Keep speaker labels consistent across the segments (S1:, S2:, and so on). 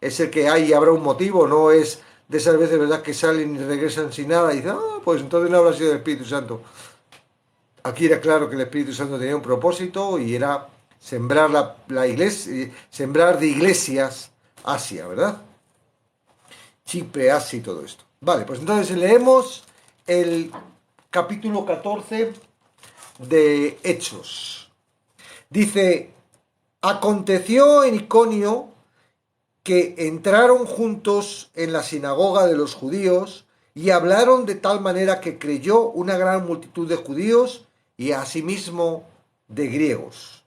S1: es el que hay y habrá un motivo, no es de esas veces, ¿verdad?, que salen y regresan sin nada y dicen, ah, pues entonces no habrá sido el Espíritu Santo. Aquí era claro que el Espíritu Santo tenía un propósito y era sembrar la iglesia, sembrar de iglesias Asia, ¿verdad? Chipre, Asia y todo esto. Vale, pues entonces leemos el capítulo 14 de Hechos. Dice, aconteció en Iconio que entraron juntos en la sinagoga de los judíos y hablaron de tal manera que creyó una gran multitud de judíos y asimismo de griegos.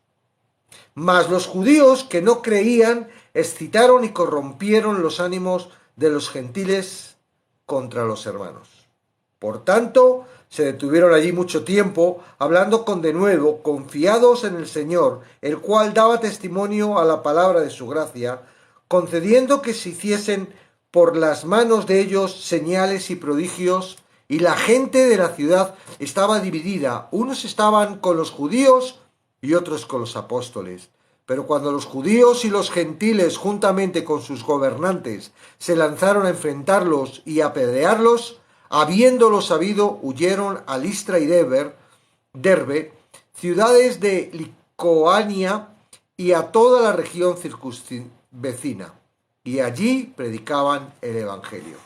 S1: Mas los judíos que no creían excitaron y corrompieron los ánimos de los gentiles contra los hermanos. Por tanto, se detuvieron allí mucho tiempo, hablando con denuedo, confiados en el Señor, el cual daba testimonio a la palabra de su gracia, concediendo que se hiciesen por las manos de ellos señales y prodigios, y la gente de la ciudad estaba dividida. Unos estaban con los judíos y otros con los apóstoles. Pero cuando los judíos y los gentiles, juntamente con sus gobernantes, se lanzaron a enfrentarlos y a apedrearlos, habiéndolo sabido, huyeron a Listra y Derbe, ciudades de Licoania y a toda la región circunvecina, y allí predicaban el Evangelio.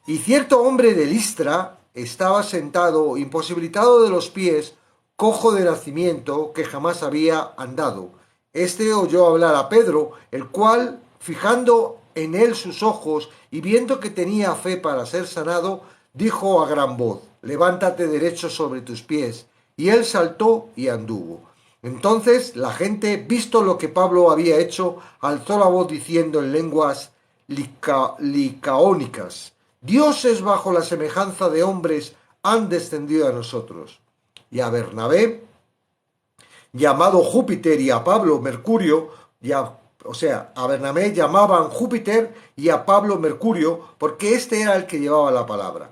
S1: Y cierto hombre de Listra estaba sentado, imposibilitado de los pies, cojo de nacimiento, que jamás había andado. Este oyó hablar a Pedro, el cual, fijando en él sus ojos y viendo que tenía fe para ser sanado, dijo a gran voz, levántate derecho sobre tus pies. Y él saltó y anduvo. Entonces la gente, visto lo que Pablo había hecho, alzó la voz diciendo en lenguas licaónicas, dioses bajo la semejanza de hombres han descendido a nosotros. Y a Bernabé, llamado Júpiter, y a Pablo Mercurio, a Bernabé llamaban Júpiter y a Pablo Mercurio, porque este era el que llevaba la palabra.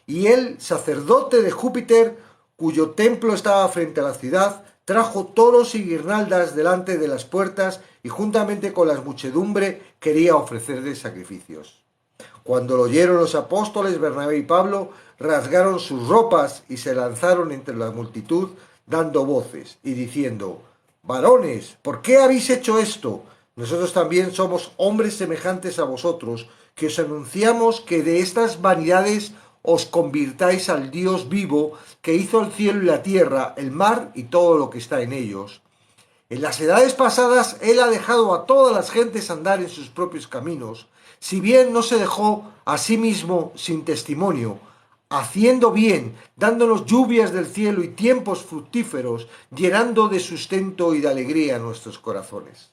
S1: Y el sacerdote de Júpiter, cuyo templo estaba frente a la ciudad, trajo toros y guirnaldas delante de las puertas y juntamente con la muchedumbre quería ofrecerle sacrificios. Cuando lo oyeron los apóstoles, Bernabé y Pablo rasgaron sus ropas y se lanzaron entre la multitud dando voces y diciendo, varones, ¿por qué habéis hecho esto? Nosotros también somos hombres semejantes a vosotros, que os anunciamos que de estas vanidades os convirtáis al Dios vivo, que hizo el cielo y la tierra, el mar y todo lo que está en ellos. En las edades pasadas él ha dejado a todas las gentes andar en sus propios caminos, si bien no se dejó a sí mismo sin testimonio, haciendo bien, dándonos lluvias del cielo y tiempos fructíferos, llenando de sustento y de alegría nuestros corazones.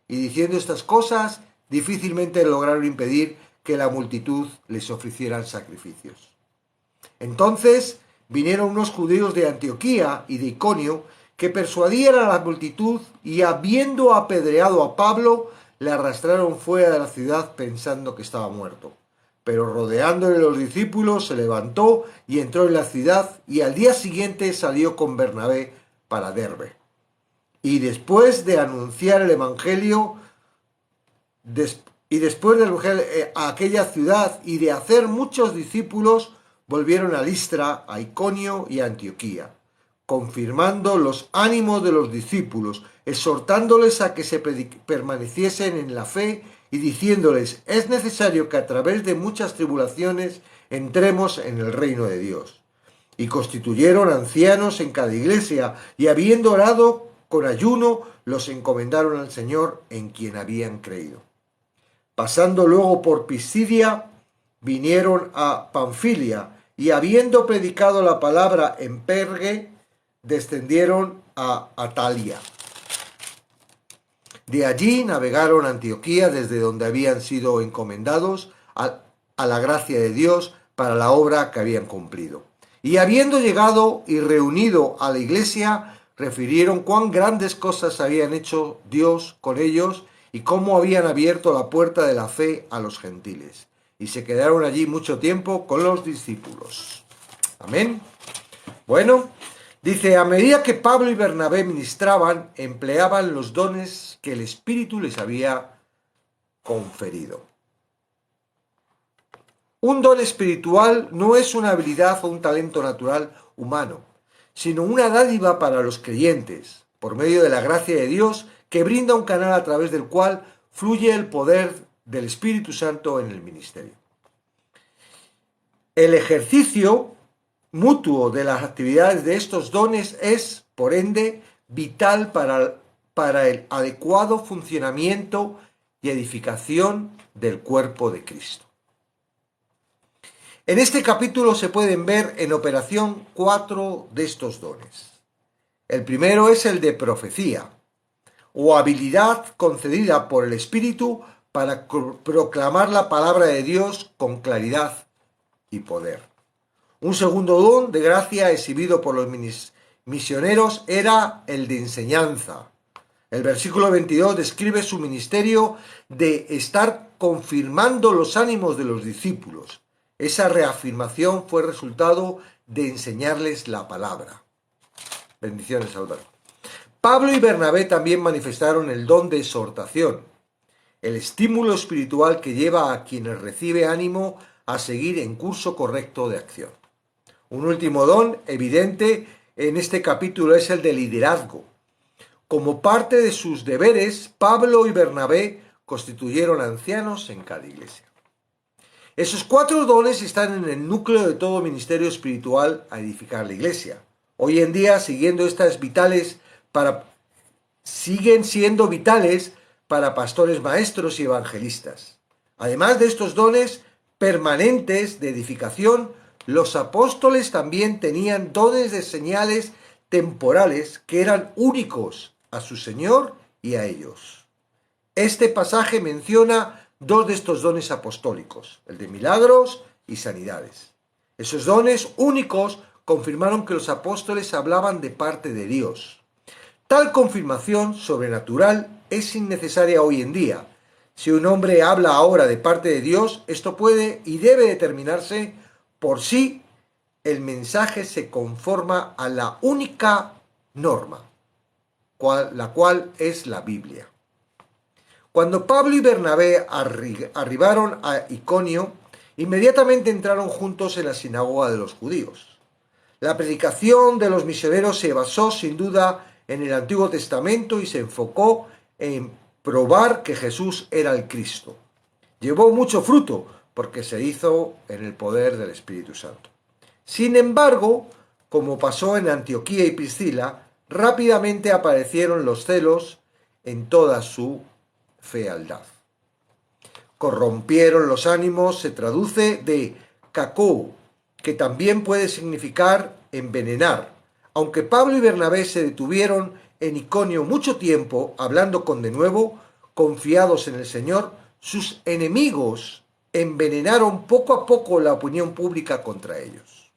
S1: Y diciendo estas cosas, difícilmente lograron impedir que la multitud les ofrecieran sacrificios. Entonces vinieron unos judíos de Antioquía y de Iconio que persuadían a la multitud y habiendo apedreado a Pablo, le arrastraron fuera de la ciudad pensando que estaba muerto. Pero rodeándole los discípulos se levantó y entró en la ciudad y al día siguiente salió con Bernabé para Derbe. Y después de anunciar el Evangelio, a aquella ciudad y de hacer muchos discípulos, volvieron a Listra, a Iconio y a Antioquía, confirmando los ánimos de los discípulos, exhortándoles a que se permaneciesen en la fe y diciéndoles, es necesario que a través de muchas tribulaciones entremos en el reino de Dios. Y constituyeron ancianos en cada iglesia, y habiendo orado con ayuno, los encomendaron al Señor en quien habían creído. Pasando luego por Pisidia, vinieron a Panfilia, y habiendo predicado la palabra en Perge, descendieron a Atalia. De allí navegaron a Antioquía, desde donde habían sido encomendados a la gracia de Dios para la obra que habían cumplido. Y habiendo llegado y reunido a la iglesia, refirieron cuán grandes cosas habían hecho Dios con ellos y cómo habían abierto la puerta de la fe a los gentiles. Y se quedaron allí mucho tiempo con los discípulos. Amén. Bueno, dice, a medida que Pablo y Bernabé ministraban, empleaban los dones que el Espíritu les había conferido. Un don espiritual no es una habilidad o un talento natural humano, sino una dádiva para los creyentes, por medio de la gracia de Dios, que brinda un canal a través del cual fluye el poder del Espíritu Santo en el ministerio. El ejercicio mutuo de las actividades de estos dones es, por ende, vital para el adecuado funcionamiento y edificación del cuerpo de Cristo. En este capítulo se pueden ver en operación 4 de estos dones. El primero es el de profecía, o habilidad concedida por el Espíritu para proclamar la palabra de Dios con claridad y poder. Un segundo don de gracia exhibido por los misioneros era el de enseñanza. El versículo 22 describe su ministerio de estar confirmando los ánimos de los discípulos. Esa reafirmación fue resultado de enseñarles la palabra. Bendiciones, Alberto. Pablo y Bernabé también manifestaron el don de exhortación, el estímulo espiritual que lleva a quienes recibe ánimo a seguir en curso correcto de acción. Un último don evidente en este capítulo es el de liderazgo. Como parte de sus deberes, Pablo y Bernabé constituyeron ancianos en cada iglesia. Esos 4 dones están en el núcleo de todo ministerio espiritual a edificar la iglesia. Hoy en día, siguen siendo vitales para pastores, maestros y evangelistas. Además de estos dones permanentes de edificación, los apóstoles también tenían dones de señales temporales que eran únicos a su Señor y a ellos. Este pasaje menciona 2 de estos dones apostólicos, el de milagros y sanidades. Esos dones únicos confirmaron que los apóstoles hablaban de parte de Dios. Tal confirmación sobrenatural es innecesaria hoy en día. Si un hombre habla ahora de parte de Dios, esto puede y debe determinarse por si el mensaje se conforma a la única norma, la cual es la Biblia. Cuando Pablo y Bernabé arribaron a Iconio, inmediatamente entraron juntos en la sinagoga de los judíos. La predicación de los misioneros se basó sin duda en el Antiguo Testamento y se enfocó en probar que Jesús era el Cristo. Llevó mucho fruto porque se hizo en el poder del Espíritu Santo. Sin embargo, como pasó en Antioquía y Priscila, rápidamente aparecieron los celos en toda su fealdad. Corrompieron los ánimos se traduce de cacó, que también puede significar envenenar. Aunque Pablo y Bernabé se detuvieron en Iconio mucho tiempo, hablando con denuedo, confiados en el Señor, sus enemigos envenenaron poco a poco la opinión pública contra ellos.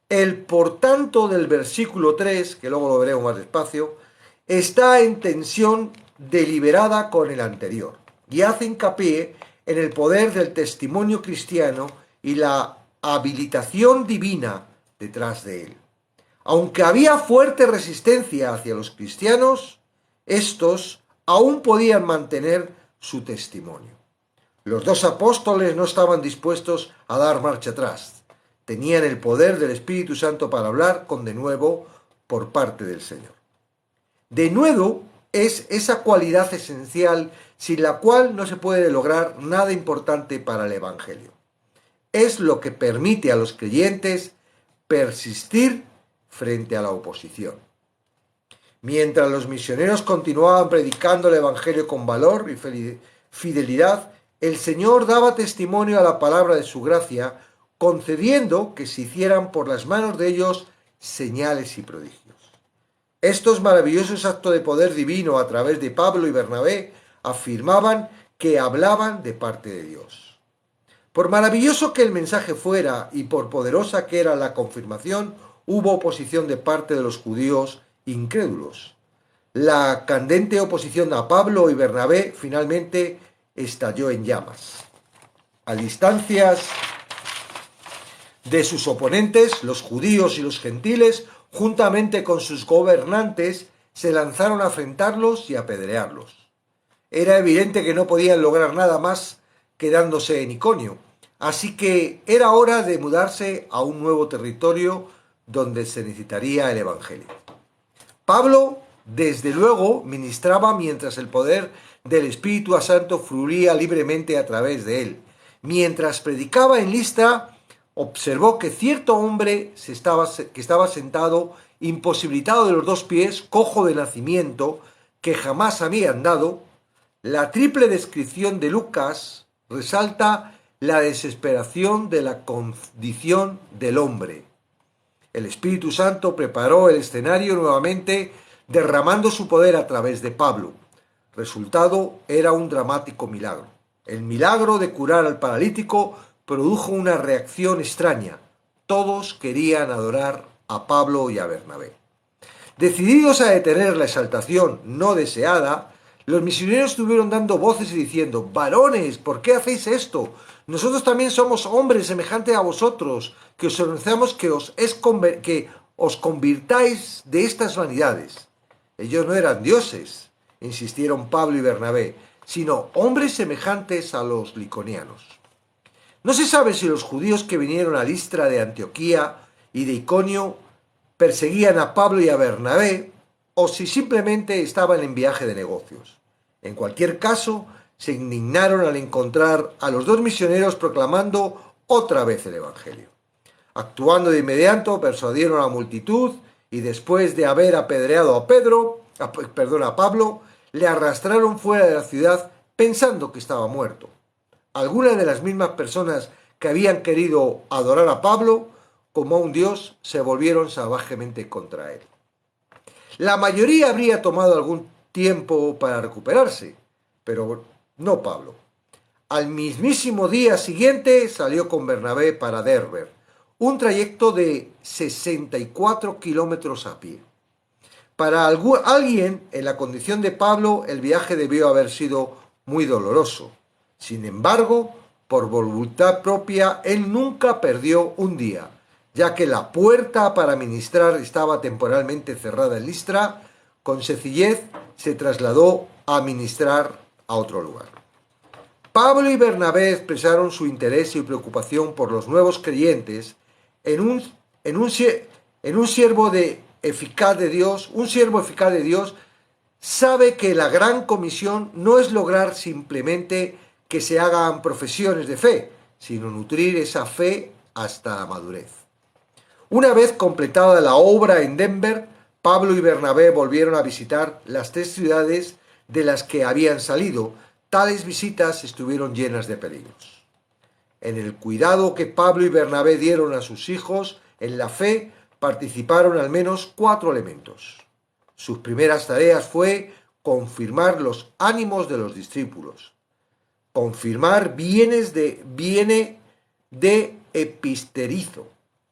S1: El por tanto del versículo 3, que luego lo veremos más despacio, está en tensión deliberada con el anterior y hace hincapié en el poder del testimonio cristiano y la habilitación divina detrás de él. Aunque había fuerte resistencia hacia los cristianos, estos aún podían mantener su testimonio. Los 2 apóstoles no estaban dispuestos a dar marcha atrás. Tenían el poder del Espíritu Santo para hablar con denuedo por parte del Señor. Denuedo es esa cualidad esencial sin la cual no se puede lograr nada importante para el Evangelio. Es lo que permite a los creyentes persistir frente a la oposición. Mientras los misioneros continuaban predicando el Evangelio con valor y fidelidad, el Señor daba testimonio a la palabra de su gracia, concediendo que se hicieran por las manos de ellos señales y prodigios. Estos maravillosos actos de poder divino a través de Pablo y Bernabé afirmaban que hablaban de parte de Dios. Por maravilloso que el mensaje fuera y por poderosa que era la confirmación, hubo oposición de parte de los judíos incrédulos. La candente oposición a Pablo y Bernabé finalmente estalló en llamas. A distancias de sus oponentes, los judíos y los gentiles, juntamente con sus gobernantes, se lanzaron a afrentarlos y apedrearlos. Era evidente que no podían lograr nada más quedándose en Iconio. Así que era hora de mudarse a un nuevo territorio donde se necesitaría el Evangelio. Pablo, desde luego, ministraba mientras el poder del Espíritu Santo fluía libremente a través de él. Mientras predicaba en Listra, observó que cierto hombre que estaba sentado, imposibilitado de los dos pies, cojo de nacimiento, que jamás había andado. La triple descripción de Lucas resalta la desesperación de la condición del hombre. El Espíritu Santo preparó el escenario nuevamente, derramando su poder a través de Pablo. Resultado era un dramático milagro. El milagro de curar al paralítico produjo una reacción extraña. Todos querían adorar a Pablo y a Bernabé. Decididos a detener la exaltación no deseada, los misioneros estuvieron dando voces y diciendo: varones, ¿por qué hacéis esto? Nosotros también somos hombres semejantes a vosotros, que os organizamos que os convirtáis de estas vanidades. Ellos no eran dioses, insistieron Pablo y Bernabé, sino hombres semejantes a los liconianos. No se sabe si los judíos que vinieron a Listra de Antioquía y de Iconio perseguían a Pablo y a Bernabé, o si simplemente estaban en viaje de negocios. En cualquier caso, se indignaron al encontrar a los dos misioneros proclamando otra vez el Evangelio. Actuando de inmediato, persuadieron a la multitud y después de haber apedreado a Pablo, le arrastraron fuera de la ciudad pensando que estaba muerto. Algunas de las mismas personas que habían querido adorar a Pablo como a un dios se volvieron salvajemente contra él. La mayoría habría tomado algún tiempo para recuperarse, pero no Pablo. Al mismísimo día siguiente salió con Bernabé para Derbe, un trayecto de 64 kilómetros a pie. Para alguien en la condición de Pablo, el viaje debió haber sido muy doloroso. Sin embargo, por voluntad propia, él nunca perdió un día, ya que la puerta para ministrar estaba temporalmente cerrada en Listra. Con sencillez se trasladó a ministrar a otro lugar. Pablo y Bernabé expresaron su interés y preocupación por los nuevos creyentes un siervo eficaz de Dios sabe que la gran comisión no es lograr simplemente que se hagan profesiones de fe, sino nutrir esa fe hasta la madurez. Una vez completada la obra en Denver, Pablo y Bernabé volvieron a visitar las tres ciudades de las que habían salido. Tales visitas estuvieron llenas de peligros. En el cuidado que Pablo y Bernabé dieron a sus hijos en la fe, participaron al menos 4 elementos. Sus primeras tareas fue confirmar los ánimos de los discípulos. Confirmar viene de episterizo,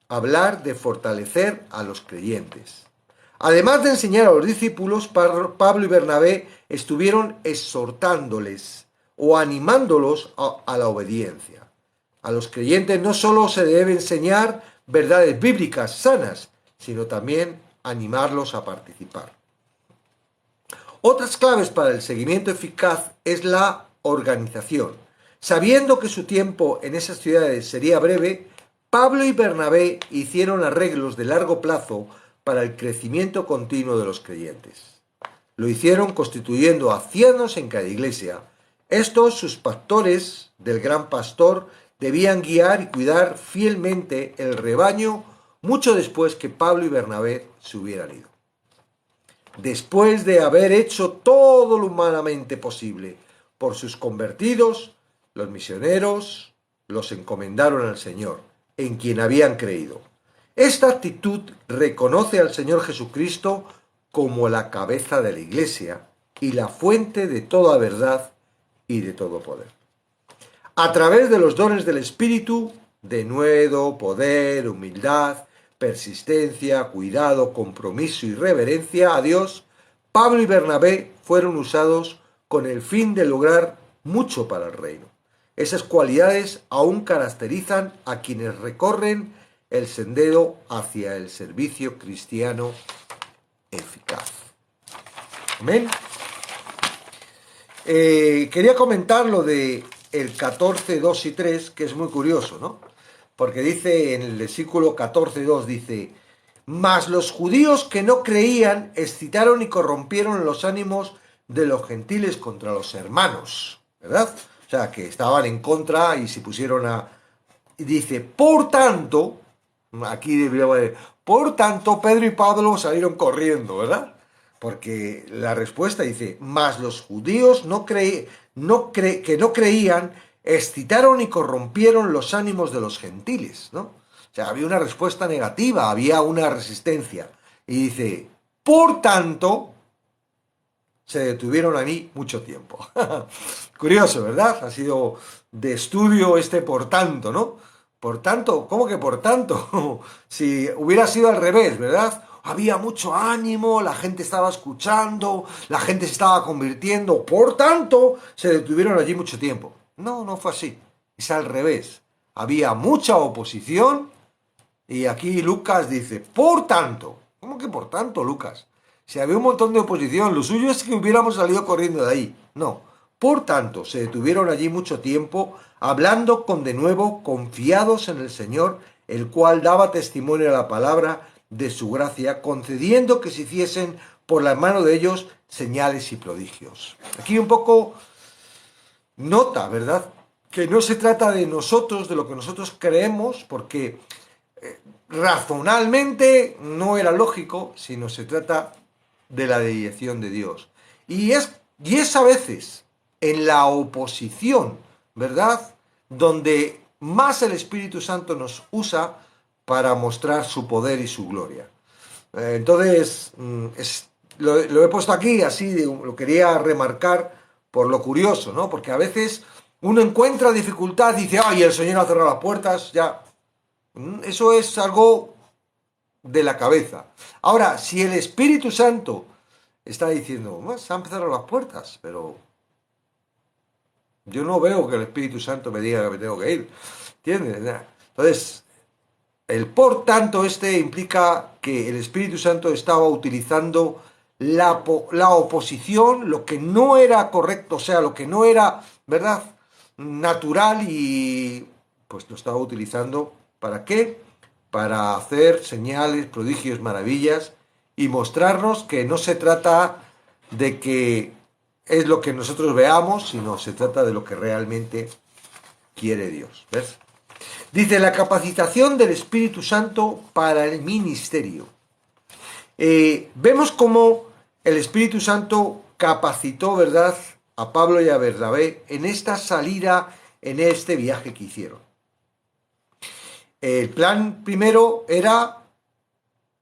S1: hablar de fortalecer a los creyentes. Además de enseñar a los discípulos, Pablo y Bernabé estuvieron exhortándoles o animándolos a la obediencia. A los creyentes no solo se debe enseñar verdades bíblicas sanas, sino también animarlos a participar. Otras claves para el seguimiento eficaz es la organización. Sabiendo que su tiempo en esas ciudades sería breve, Pablo y Bernabé hicieron arreglos de largo plazo para el crecimiento continuo de los creyentes. Lo hicieron constituyendo ancianos en cada iglesia. Estos, sus pastores del gran pastor, debían guiar y cuidar fielmente el rebaño mucho después que Pablo y Bernabé se hubieran ido. Después de haber hecho todo lo humanamente posible por sus convertidos, los misioneros los encomendaron al Señor, en quien habían creído. Esta actitud reconoce al Señor Jesucristo como la cabeza de la Iglesia y la fuente de toda verdad y de todo poder. A través de los dones del Espíritu, denuedo, poder, humildad, persistencia, cuidado, compromiso y reverencia a Dios, Pablo y Bernabé fueron usados con el fin de lograr mucho para el reino. Esas cualidades aún caracterizan a quienes recorren el sendero hacia el servicio cristiano eficaz. Amén. Quería comentar lo de el 14, 2 y 3, que es muy curioso, ¿no? Porque dice en el versículo 14, 2, dice, mas los judíos que no creían excitaron y corrompieron los ánimos de los gentiles contra los hermanos, ¿verdad? O sea, que estaban en contra y se pusieron a... Y dice, por tanto, aquí debería haber, por tanto, Pedro y Pablo salieron corriendo, ¿verdad? Porque la respuesta dice, mas los judíos que no creían, excitaron y corrompieron los ánimos de los gentiles, ¿no? O sea, había una respuesta negativa, había una resistencia. Y dice, por tanto, se detuvieron a mí mucho tiempo. Curioso, ¿verdad? Ha sido de estudio este por tanto, ¿no? Por tanto, ¿cómo que por tanto? Si hubiera sido al revés, ¿verdad? Había mucho ánimo, la gente estaba escuchando, la gente se estaba convirtiendo, por tanto, se detuvieron allí mucho tiempo. No, no fue así. Es al revés. Había mucha oposición y aquí Lucas dice, por tanto. ¿Cómo que por tanto, Lucas? Si había un montón de oposición, lo suyo es que hubiéramos salido corriendo de ahí. No. Por tanto, se detuvieron allí mucho tiempo, hablando con de nuevo, confiados en el Señor, el cual daba testimonio a la palabra de su gracia, concediendo que se hiciesen por la mano de ellos señales y prodigios. Aquí un poco nota, ¿verdad? Que no se trata de nosotros, de lo que nosotros creemos, porque razonalmente no era lógico, sino se trata de la dirección de Dios. Y es a veces en la oposición, ¿verdad? Donde más el Espíritu Santo nos usa para mostrar su poder y su gloria. Entonces, lo he puesto aquí, así, lo quería remarcar por lo curioso, ¿no? Porque a veces uno encuentra dificultad y dice, ay, el Señor ha cerrado las puertas, ya. Eso es algo de la cabeza. Ahora, si el Espíritu Santo está diciendo, "Bueno, se han cerrado las puertas, pero yo no veo que el Espíritu Santo me diga que me tengo que ir. ¿Entiendes? Entonces, el por tanto este implica que el Espíritu Santo estaba utilizando la oposición, lo que no era correcto, o sea, lo que no era, ¿verdad? Natural y pues lo estaba utilizando ¿para qué? Para hacer señales, prodigios, maravillas y mostrarnos que no se trata de que es lo que nosotros veamos, sino se trata de lo que realmente quiere Dios. ¿Ves? Dice la capacitación del Espíritu Santo para el ministerio. Vemos cómo el Espíritu Santo capacitó, ¿verdad?, a Pablo y a Bernabé en esta salida, en este viaje que hicieron. El plan primero era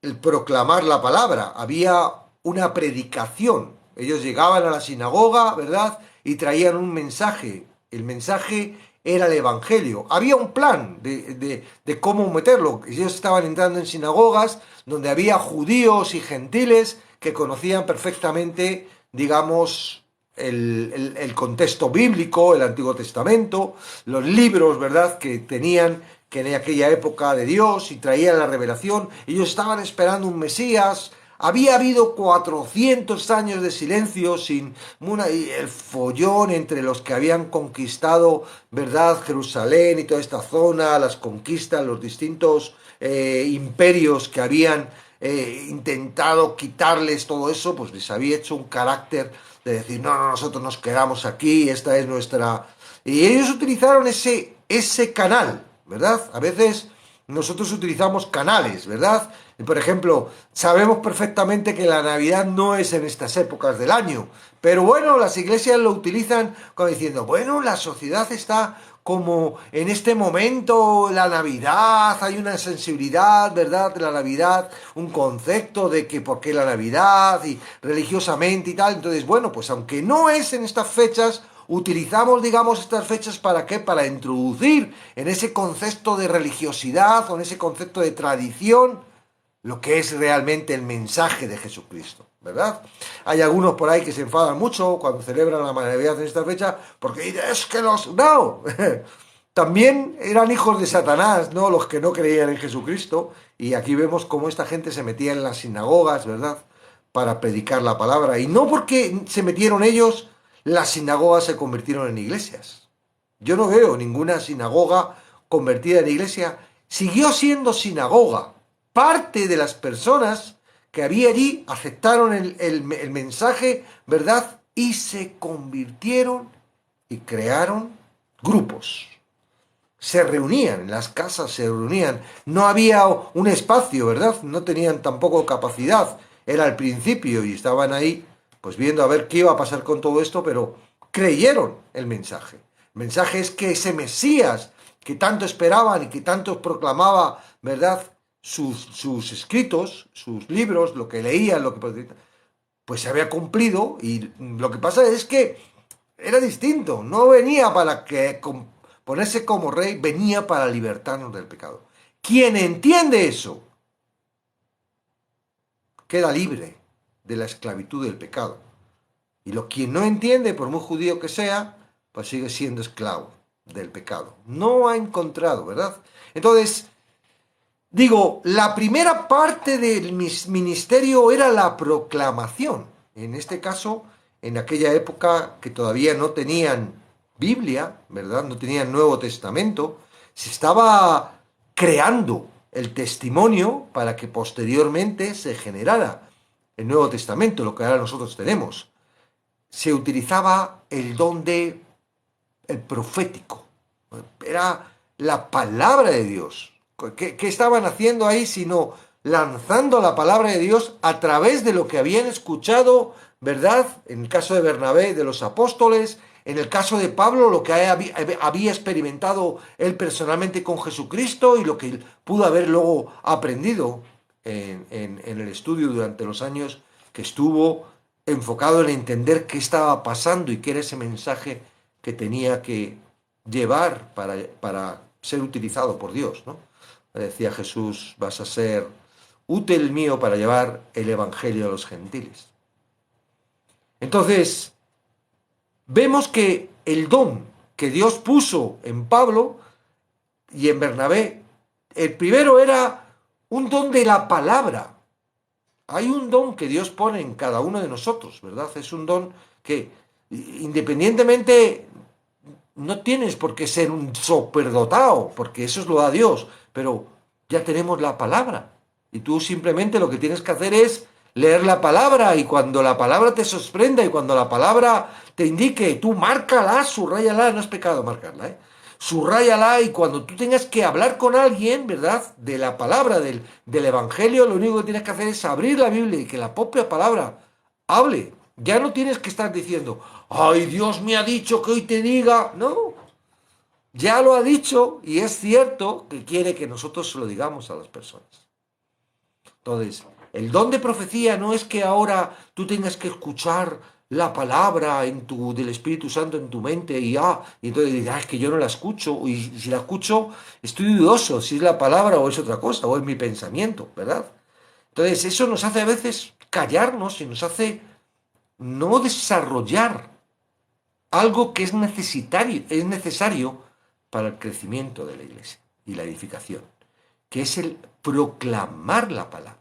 S1: el proclamar la palabra. Había una predicación. Ellos llegaban a la sinagoga, ¿verdad?, y traían un mensaje. El mensaje era el Evangelio. Había un plan de cómo meterlo. Ellos estaban entrando en sinagogas donde había judíos y gentiles que conocían perfectamente, digamos, el contexto bíblico, el Antiguo Testamento, los libros, ¿verdad?, que tenían que en aquella época de Dios y traían la revelación. Ellos estaban esperando un Mesías. Había habido 400 años de silencio sin el follón entre los que habían conquistado, ¿verdad?, Jerusalén y toda esta zona, las conquistas, los distintos imperios que habían intentado quitarles todo eso, pues les había hecho un carácter de decir, no, no, nosotros nos quedamos aquí, esta es nuestra... Y ellos utilizaron ese canal, ¿verdad? A veces nosotros utilizamos canales, ¿verdad? Por ejemplo, sabemos perfectamente que la Navidad no es en estas épocas del año, pero bueno, las iglesias lo utilizan como diciendo, bueno, la sociedad está como en este momento, la Navidad, hay una sensibilidad, ¿verdad?, de la Navidad, un concepto de que por qué la Navidad y religiosamente y tal. Entonces, bueno, pues aunque no es en estas fechas, utilizamos, digamos, estas fechas ¿para qué? Para introducir en ese concepto de religiosidad o en ese concepto de tradición lo que es realmente el mensaje de Jesucristo, ¿verdad? Hay algunos por ahí que se enfadan mucho cuando celebran la Navidad en esta fecha porque dicen, es que los... No, también eran hijos de Satanás, ¿no?, los que no creían en Jesucristo, y aquí vemos cómo esta gente se metía en las sinagogas, ¿verdad?, para predicar la palabra, y no porque se metieron ellos, las sinagogas se convirtieron en iglesias. Yo no veo ninguna sinagoga convertida en iglesia. Siguió siendo sinagoga. Parte de las personas que había allí aceptaron el mensaje, ¿verdad? Y se convirtieron y crearon grupos. Se reunían, en las casas se reunían. No había un espacio, ¿verdad? No tenían tampoco capacidad. Era al principio y estaban ahí, pues viendo a ver qué iba a pasar con todo esto, pero creyeron el mensaje. El mensaje es que ese Mesías que tanto esperaban y que tanto proclamaba, ¿verdad? Sus escritos, sus libros, lo que leían, lo que pues se había cumplido y lo que pasa es que era distinto, no venía para que ponerse como rey, venía para libertarnos del pecado. Quien entiende eso queda libre de la esclavitud del pecado. Y quien no entiende, por muy judío que sea, pues sigue siendo esclavo del pecado. No ha encontrado, ¿verdad? Entonces, digo, la primera parte del ministerio era la proclamación. En este caso, en aquella época que todavía no tenían Biblia, ¿verdad? No tenían Nuevo Testamento, se estaba creando el testimonio para que posteriormente se generara el Nuevo Testamento, lo que ahora nosotros tenemos. Se utilizaba el don de el profético. Era la palabra de Dios. ¿Qué estaban haciendo ahí sino lanzando la palabra de Dios a través de lo que habían escuchado, ¿verdad? En el caso de Bernabé, de los apóstoles, en el caso de Pablo, lo que había experimentado él personalmente con Jesucristo y lo que pudo haber luego aprendido en el estudio durante los años que estuvo enfocado en entender qué estaba pasando y qué era ese mensaje que tenía que llevar para ser utilizado por Dios, ¿no? Decía Jesús, vas a ser útil mío para llevar el Evangelio a los gentiles. Entonces, vemos que el don que Dios puso en Pablo y en Bernabé, el primero era un don de la palabra. Hay un don que Dios pone en cada uno de nosotros, ¿verdad? Es un don que independientemente no tienes por qué ser un superdotado, porque eso lo da Dios, pero ya tenemos la palabra. Y tú simplemente lo que tienes que hacer es leer la palabra y cuando la palabra te sorprenda y cuando la palabra te indique, tú márcala, subrayala, no es pecado marcarla, ¿eh? Subrayala y cuando tú tengas que hablar con alguien, ¿verdad? De la palabra, del Evangelio, lo único que tienes que hacer es abrir la Biblia y que la propia palabra hable. Ya no tienes que estar diciendo, ay, Dios me ha dicho que hoy te diga. No, ya lo ha dicho y es cierto que quiere que nosotros se lo digamos a las personas. Entonces, el don de profecía no es que ahora tú tengas que escuchar la palabra del Espíritu Santo en tu mente y entonces dices, es que yo no la escucho y si la escucho estoy dudoso si es la palabra o es otra cosa o es mi pensamiento, ¿verdad? Entonces eso nos hace a veces callarnos y nos hace no desarrollar algo que es necesario para el crecimiento de la iglesia y la edificación, que es el proclamar la palabra.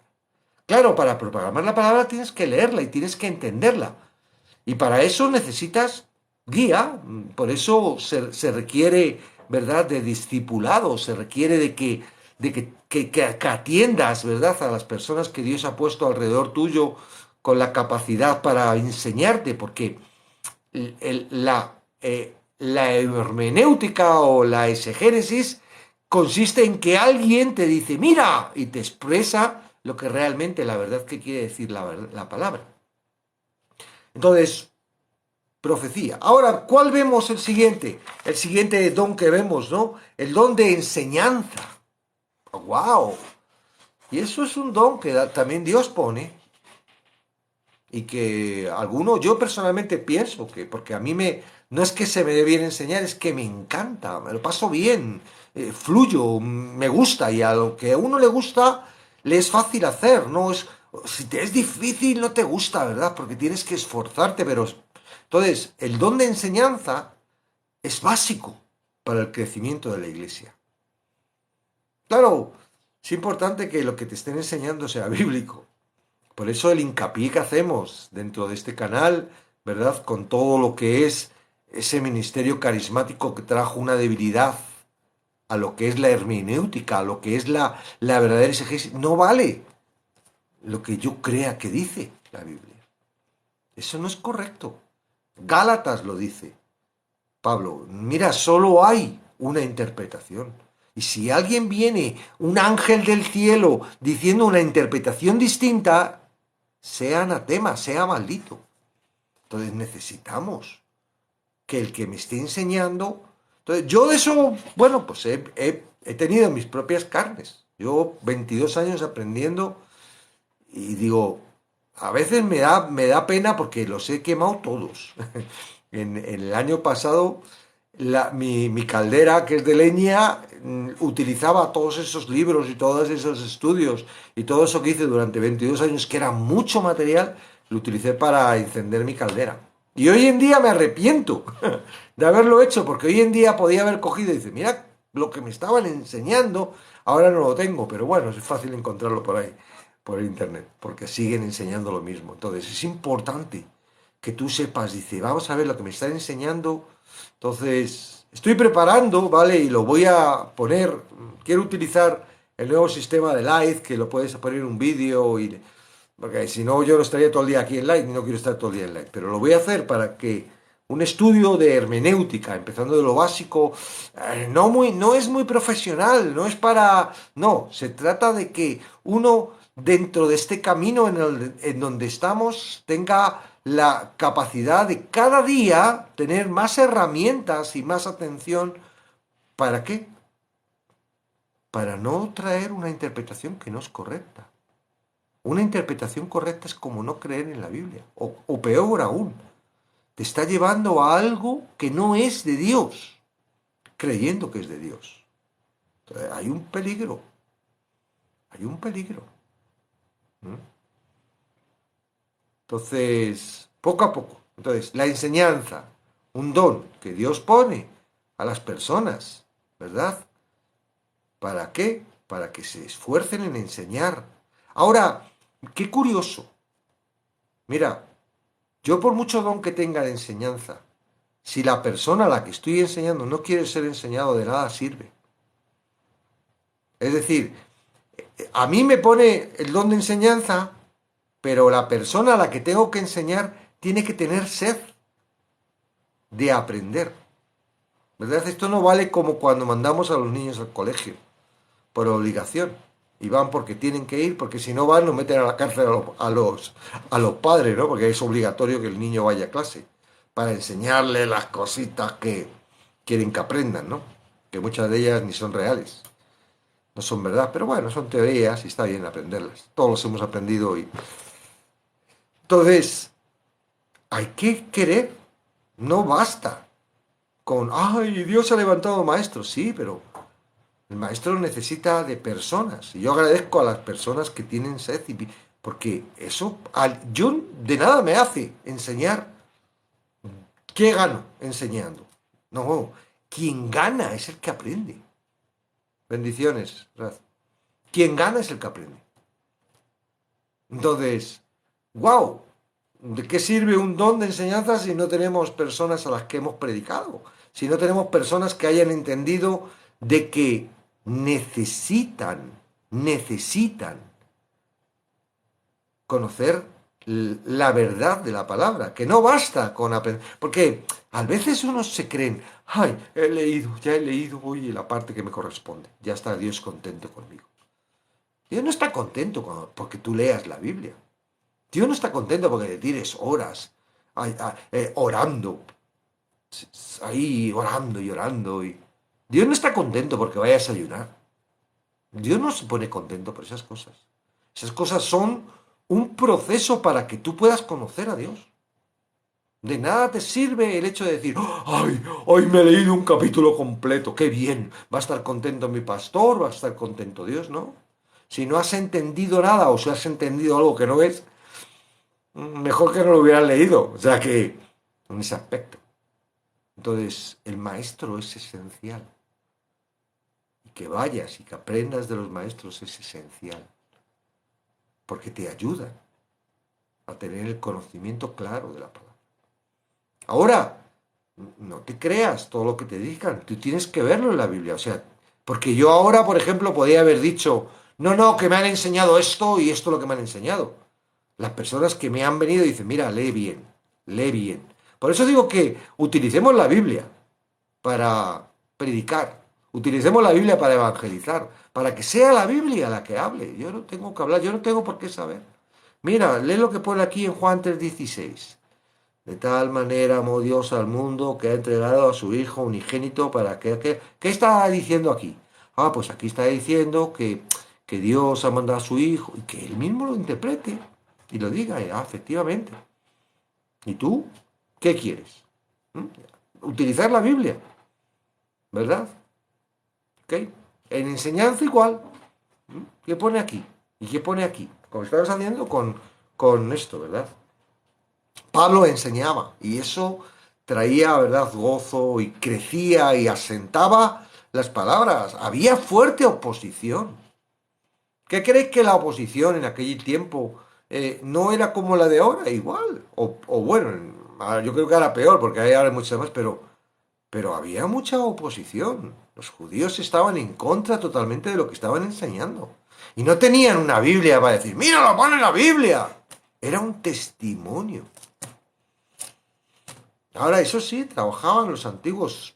S1: Claro, para proclamar la palabra tienes que leerla y tienes que entenderla. Y para eso necesitas guía, por eso se requiere, ¿verdad?, de discipulado, se requiere que atiendas, ¿verdad?, a las personas que Dios ha puesto alrededor tuyo con la capacidad para enseñarte, porque la hermenéutica o la exegénesis consiste en que alguien te dice, mira, y te expresa lo que realmente la verdad que quiere decir la palabra. Entonces, profecía. Ahora, ¿cuál vemos el siguiente? El siguiente don que vemos, ¿no? El don de enseñanza. ¡Wow! Y eso es un don que también Dios pone y que yo personalmente pienso que, porque a mí no es que se me dé bien enseñar, es que me encanta, me lo paso bien, fluyo, me gusta y a lo que a uno le gusta le es fácil hacer, no es, si te es difícil no te gusta, ¿verdad? Porque tienes que esforzarte, pero entonces el don de enseñanza es básico para el crecimiento de la iglesia. Claro, es importante que lo que te estén enseñando sea bíblico. Por eso el hincapié que hacemos dentro de este canal, ¿verdad? Con todo lo que es ese ministerio carismático que trajo una debilidad a lo que es la hermenéutica, a lo que es la verdadera exégesis, no vale lo que yo crea que dice la Biblia. Eso no es correcto. Gálatas lo dice Pablo. Mira, solo hay una interpretación. Y si alguien viene, un ángel del cielo, diciendo una interpretación distinta, sea anatema, sea maldito. Entonces necesitamos que el que me esté enseñando... Entonces yo de eso, bueno, pues he tenido mis propias carnes. Yo 22 años aprendiendo y digo, a veces me da pena porque los he quemado todos. En el año pasado, mi caldera, que es de leña, utilizaba todos esos libros y todos esos estudios y todo eso que hice durante 22 años, que era mucho material, lo utilicé para encender mi caldera. Y hoy en día me arrepiento de haberlo hecho, porque hoy en día podía haber cogido y decir, mira, lo que me estaban enseñando, ahora no lo tengo, pero bueno, es fácil encontrarlo por ahí, por internet, porque siguen enseñando lo mismo. Entonces es importante que tú sepas, dice, vamos a ver lo que me están enseñando. Entonces, estoy preparando, ¿vale? Y lo voy a poner, quiero utilizar el nuevo sistema de Live, que lo puedes poner en un vídeo, porque si no yo no estaría todo el día aquí en Live, y no quiero estar todo el día en Live, pero lo voy a hacer para que un estudio de hermenéutica, empezando de lo básico, no es muy profesional, no es para... No, se trata de que uno dentro de este camino en donde estamos tenga la capacidad de cada día tener más herramientas y más atención. ¿Para qué? Para no traer una interpretación que no es correcta. Una interpretación correcta es como no creer en la Biblia, o peor aún, te está llevando a algo que no es de Dios, creyendo que es de Dios. Entonces, hay un peligro, hay un peligro. ¿Mm? Entonces, poco a poco. Entonces, la enseñanza, un don que Dios pone a las personas, ¿verdad? ¿Para qué? Para que se esfuercen en enseñar. Ahora, qué curioso. Mira, yo por mucho don que tenga de enseñanza, si la persona a la que estoy enseñando no quiere ser enseñado, de nada sirve. Es decir, a mí me pone el don de enseñanza, pero la persona a la que tengo que enseñar tiene que tener sed de aprender. ¿Verdad? Esto no vale como cuando mandamos a los niños al colegio, por obligación. Y van porque tienen que ir, porque si no van, nos meten a la cárcel a los padres, ¿no? Porque es obligatorio que el niño vaya a clase, para enseñarle las cositas que quieren que aprendan, ¿no? Que muchas de ellas ni son reales, no son verdad, pero bueno, son teorías y está bien aprenderlas. Todos los hemos aprendido y... Entonces, hay que querer, no basta con, ay, Dios ha levantado maestros, sí, pero el maestro necesita de personas. Y yo agradezco a las personas que tienen sed, porque eso, yo de nada me hace enseñar. ¿Qué gano enseñando? No, quien gana es el que aprende. Bendiciones, Raz. Quien gana es el que aprende. Entonces, wow, ¿de qué sirve un don de enseñanza si no tenemos personas a las que hemos predicado? Si no tenemos personas que hayan entendido de que necesitan conocer la verdad de la palabra, que no basta con aprender, porque a veces unos se creen, ay, ya he leído, voy la parte que me corresponde, ya está Dios contento conmigo. Dios no está contento porque tú leas la Biblia. Dios no está contento porque te tires horas orando, ahí orando y orando. Dios no está contento porque vayas a ayunar. Dios no se pone contento por esas cosas. Esas cosas son un proceso para que tú puedas conocer a Dios. De nada te sirve el hecho de decir, ay, hoy me he leído un capítulo completo, qué bien, va a estar contento mi pastor, va a estar contento Dios, ¿no? Si no has entendido nada o si has entendido algo que no es, mejor que no lo hubieras leído. O sea que, en ese aspecto. Entonces, el maestro es esencial. Y que vayas y que aprendas de los maestros es esencial. Porque te ayudan a tener el conocimiento claro de la palabra. Ahora, no te creas todo lo que te digan, tú tienes que verlo en la Biblia, o sea, porque yo ahora, por ejemplo, podría haber dicho, no, no, que me han enseñado esto y esto es lo que me han enseñado. Las personas que me han venido dicen, mira, lee bien, lee bien. Por eso digo que utilicemos la Biblia para predicar, utilicemos la Biblia para evangelizar, para que sea la Biblia la que hable. Yo no tengo que hablar, yo no tengo por qué saber. Mira, lee lo que pone aquí en Juan 3:16. De tal manera amó Dios al mundo que ha entregado a su Hijo unigénito para ¿qué está diciendo aquí? Ah, pues aquí está diciendo que Dios ha mandado a su Hijo y que Él mismo lo interprete y lo diga, efectivamente. ¿Y tú? ¿Qué quieres? ¿Mm? Utilizar la Biblia, ¿verdad? ¿Ok? En enseñanza igual. ¿Qué pone aquí? ¿Y qué pone aquí? Como estamos haciendo con esto, ¿verdad? Pablo enseñaba y eso traía, ¿verdad?, gozo y crecía y asentaba las palabras. Había fuerte oposición. ¿Qué creéis que la oposición en aquel tiempo no era como la de ahora? Igual. O bueno, yo creo que era peor porque hay ahora muchas más, pero había mucha oposición. Los judíos estaban en contra totalmente de lo que estaban enseñando. Y no tenían una Biblia para decir, mira, lo pone en la Biblia. Era un testimonio. Ahora, eso sí, trabajaban los antiguos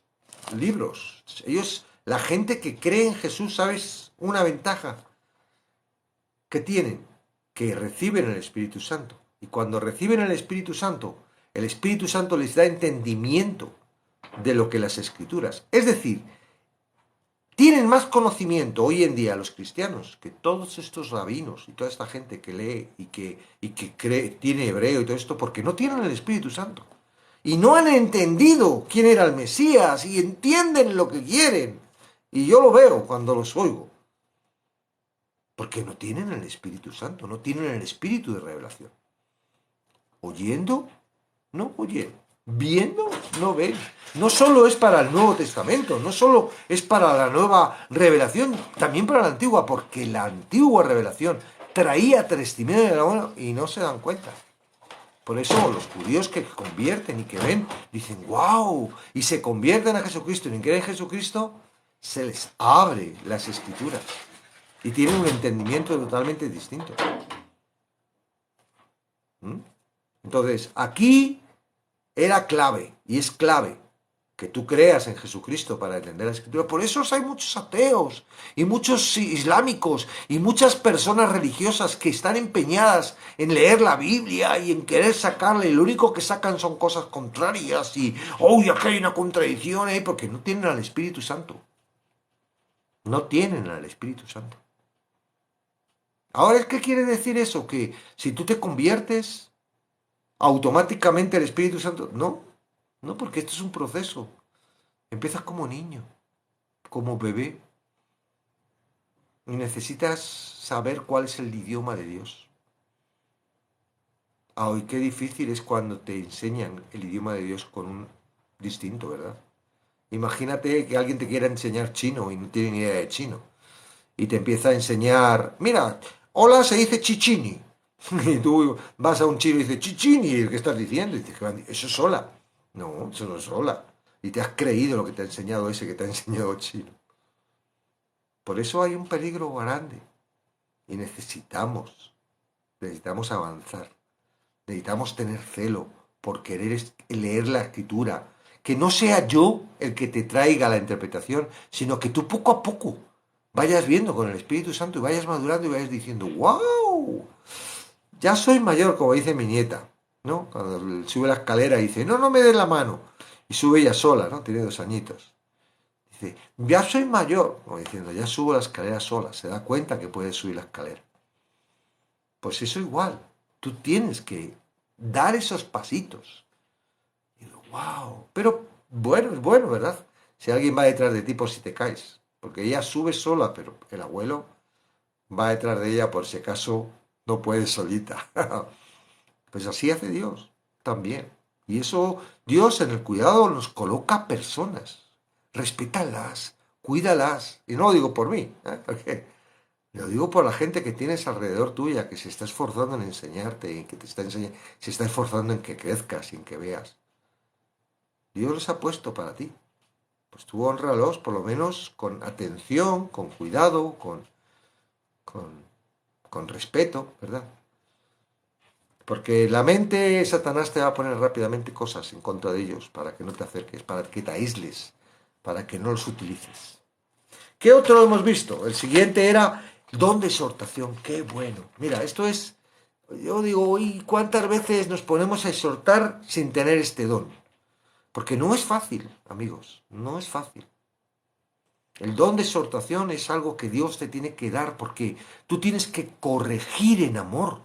S1: libros. Ellos, la gente que cree en Jesús, ¿sabes? Una ventaja que tienen, que reciben el Espíritu Santo. Y cuando reciben el Espíritu Santo les da entendimiento de lo que las Escrituras. Es decir, tienen más conocimiento hoy en día los cristianos que todos estos rabinos y toda esta gente que lee y que cree, tiene hebreo y todo esto, porque no tienen el Espíritu Santo. Y no han entendido quién era el Mesías y entienden lo que quieren. Y yo lo veo cuando los oigo. Porque no tienen el Espíritu Santo, no tienen el Espíritu de revelación. Oyendo, no oyen. Viendo, no ven. No solo es para el Nuevo Testamento, no solo es para la nueva revelación, también para la antigua, porque la antigua revelación traía testimonio de la buena y no se dan cuenta. Por eso los judíos que convierten y que ven, dicen, wow, y se convierten a Jesucristo y creen en Jesucristo, se les abre las escrituras y tienen un entendimiento totalmente distinto. ¿Mm? Entonces, aquí era clave, y es clave, que tú creas en Jesucristo para entender la Escritura. Por eso hay muchos ateos y muchos islámicos y muchas personas religiosas que están empeñadas en leer la Biblia y en querer sacarle. Y lo único que sacan son cosas contrarias y, oh, aquí hay una contradicción ahí, porque no tienen al Espíritu Santo. No tienen al Espíritu Santo. Ahora, ¿qué quiere decir eso? Que si tú te conviertes, automáticamente el Espíritu Santo... No, no, porque esto es un proceso. Empiezas como niño, como bebé, y necesitas saber cuál es el idioma de Dios. Ah, y qué difícil es cuando te enseñan el idioma de Dios con un distinto, ¿verdad? Imagínate que alguien te quiera enseñar chino y no tiene ni idea de chino. Y te empieza a enseñar, mira, hola se dice chichini. Y tú vas a un chino y dices, chichini, ¿y qué estás diciendo? Y dices, eso es hola. No, eso no es hola. Y te has creído lo que te ha enseñado ese que te ha enseñado chino. Por eso hay un peligro grande. Y necesitamos avanzar. Necesitamos tener celo por querer leer la escritura. Que no sea yo el que te traiga la interpretación, sino que tú poco a poco vayas viendo con el Espíritu Santo y vayas madurando y vayas diciendo, ¡wow! Ya soy mayor, como dice mi nieta, ¿no? Cuando sube la escalera y dice, no, no me des la mano. Y sube ella sola, ¿no? Tiene 2 añitos. Dice, ya soy mayor, como diciendo, ya subo la escalera sola. Se da cuenta que puede subir la escalera. Pues eso igual. Tú tienes que dar esos pasitos. Y digo, wow. Pero bueno, es bueno, ¿verdad? Si alguien va detrás de ti por si te caes. Porque ella sube sola, pero el abuelo va detrás de ella por si acaso no puede solita. Pues así hace Dios también. Y eso, Dios en el cuidado nos coloca personas. Respétalas, cuídalas. Y no lo digo por mí, porque lo digo por la gente que tienes alrededor tuya, que se está esforzando en enseñarte y que te está se está esforzando en que crezcas y en que veas. Dios los ha puesto para ti. Pues tú hónralos por lo menos con atención, con cuidado, con, con respeto, ¿verdad? Porque la mente, Satanás te va a poner rápidamente cosas en contra de ellos para que no te acerques, para que te aísles, para que no los utilices. ¿Qué otro hemos visto? El siguiente era don de exhortación. Qué bueno. Mira, esto es, yo digo, uy, ¿cuántas veces nos ponemos a exhortar sin tener este don? Porque no es fácil, amigos, no es fácil. El don de exhortación es algo que Dios te tiene que dar porque tú tienes que corregir en amor.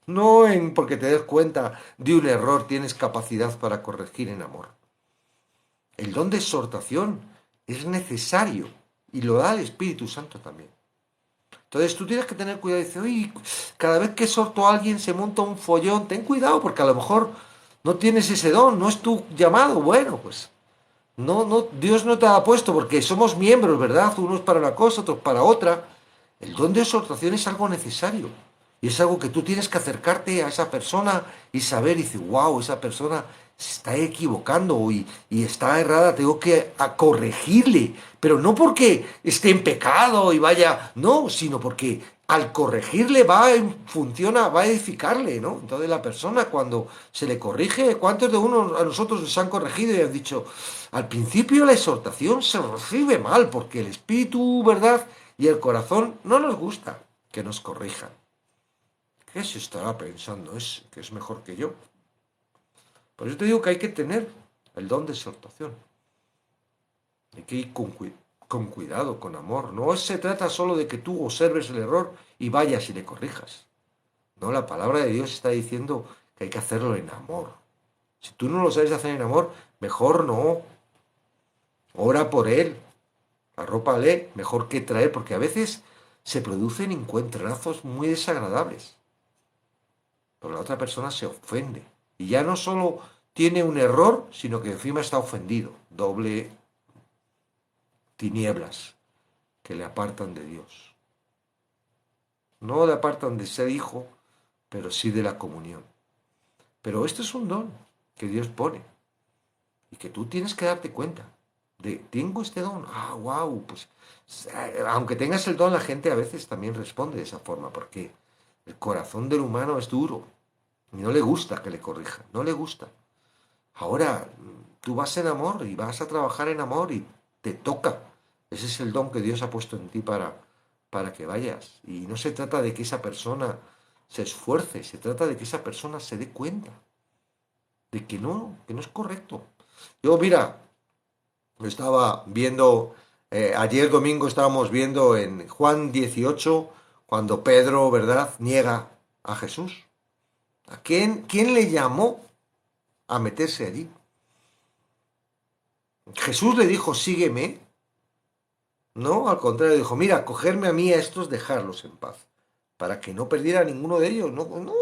S1: No en porque te des cuenta de un error tienes capacidad para corregir en amor. El don de exhortación es necesario y lo da el Espíritu Santo también. Entonces tú tienes que tener cuidado y decir, oye, cada vez que exhorto a alguien se monta un follón, ten cuidado porque a lo mejor no tienes ese don, no es tu llamado. Bueno, pues no, Dios no te ha puesto porque somos miembros, ¿verdad? Unos para una cosa, otros para otra. El don de exhortación es algo necesario. Y es algo que tú tienes que acercarte a esa persona y saber y decir, wow, esa persona se está equivocando y está errada, tengo que corregirle. Pero no porque esté en pecado y vaya, no, sino porque al corregirle funciona, va a edificarle, ¿no? Entonces la persona cuando se le corrige, ¿cuántos de uno a nosotros nos han corregido y han dicho, al principio la exhortación se recibe mal porque el espíritu, ¿verdad? Y el corazón no nos gusta que nos corrijan. ¿Qué se estará pensando? ¿Es que es mejor que yo? Por eso te digo que hay que tener el don de exhortación. Hay que ir con cuidado, con amor. No se trata solo de que tú observes el error y vayas y le corrijas. No, la palabra de Dios está diciendo que hay que hacerlo en amor. Si tú no lo sabes hacer en amor, mejor no. Ora por él. Arrópale, mejor que traer, porque a veces se producen encuentrazos muy desagradables. Pero la otra persona se ofende. Y ya no solo tiene un error, sino que encima está ofendido. Doble tinieblas que le apartan de Dios. No le apartan de ser hijo, pero sí de la comunión. Pero esto es un don que Dios pone. Y que tú tienes que darte cuenta. Tengo este don. Ah, wow. Pues, aunque tengas el don, la gente a veces también responde de esa forma. Porque el corazón del humano es duro. Y no le gusta que le corrija, no le gusta. Ahora, tú vas en amor y vas a trabajar en amor y te toca. Ese es el don que Dios ha puesto en ti para que vayas. Y no se trata de que esa persona se esfuerce, se trata de que esa persona se dé cuenta de que no es correcto. Yo, mira, estaba viendo, ayer domingo estábamos viendo en Juan 18, cuando Pedro, ¿verdad?, niega a Jesús. ¿A quién le llamó a meterse allí? Jesús le dijo, sígueme. No, al contrario, dijo, mira, cogerme a mí a estos, dejarlos en paz, para que no perdiera ninguno de ellos. No, no,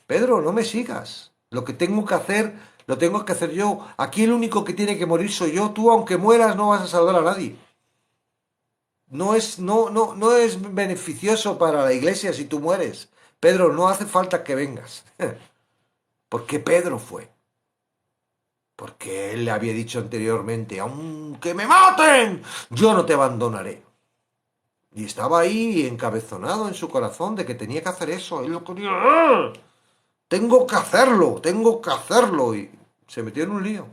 S1: Pedro, no me sigas. Lo que tengo que hacer, lo tengo que hacer yo. Aquí el único que tiene que morir soy yo. Tú, aunque mueras, no vas a salvar a nadie. No es beneficioso para la iglesia si tú mueres. Pedro, no hace falta que vengas. Porque Pedro fue. Porque él le había dicho anteriormente, aunque me maten, yo no te abandonaré. Y estaba ahí encabezonado en su corazón de que tenía que hacer eso. Él lo quería, ¡ah! Tengo que hacerlo, tengo que hacerlo. Y se metió en un lío.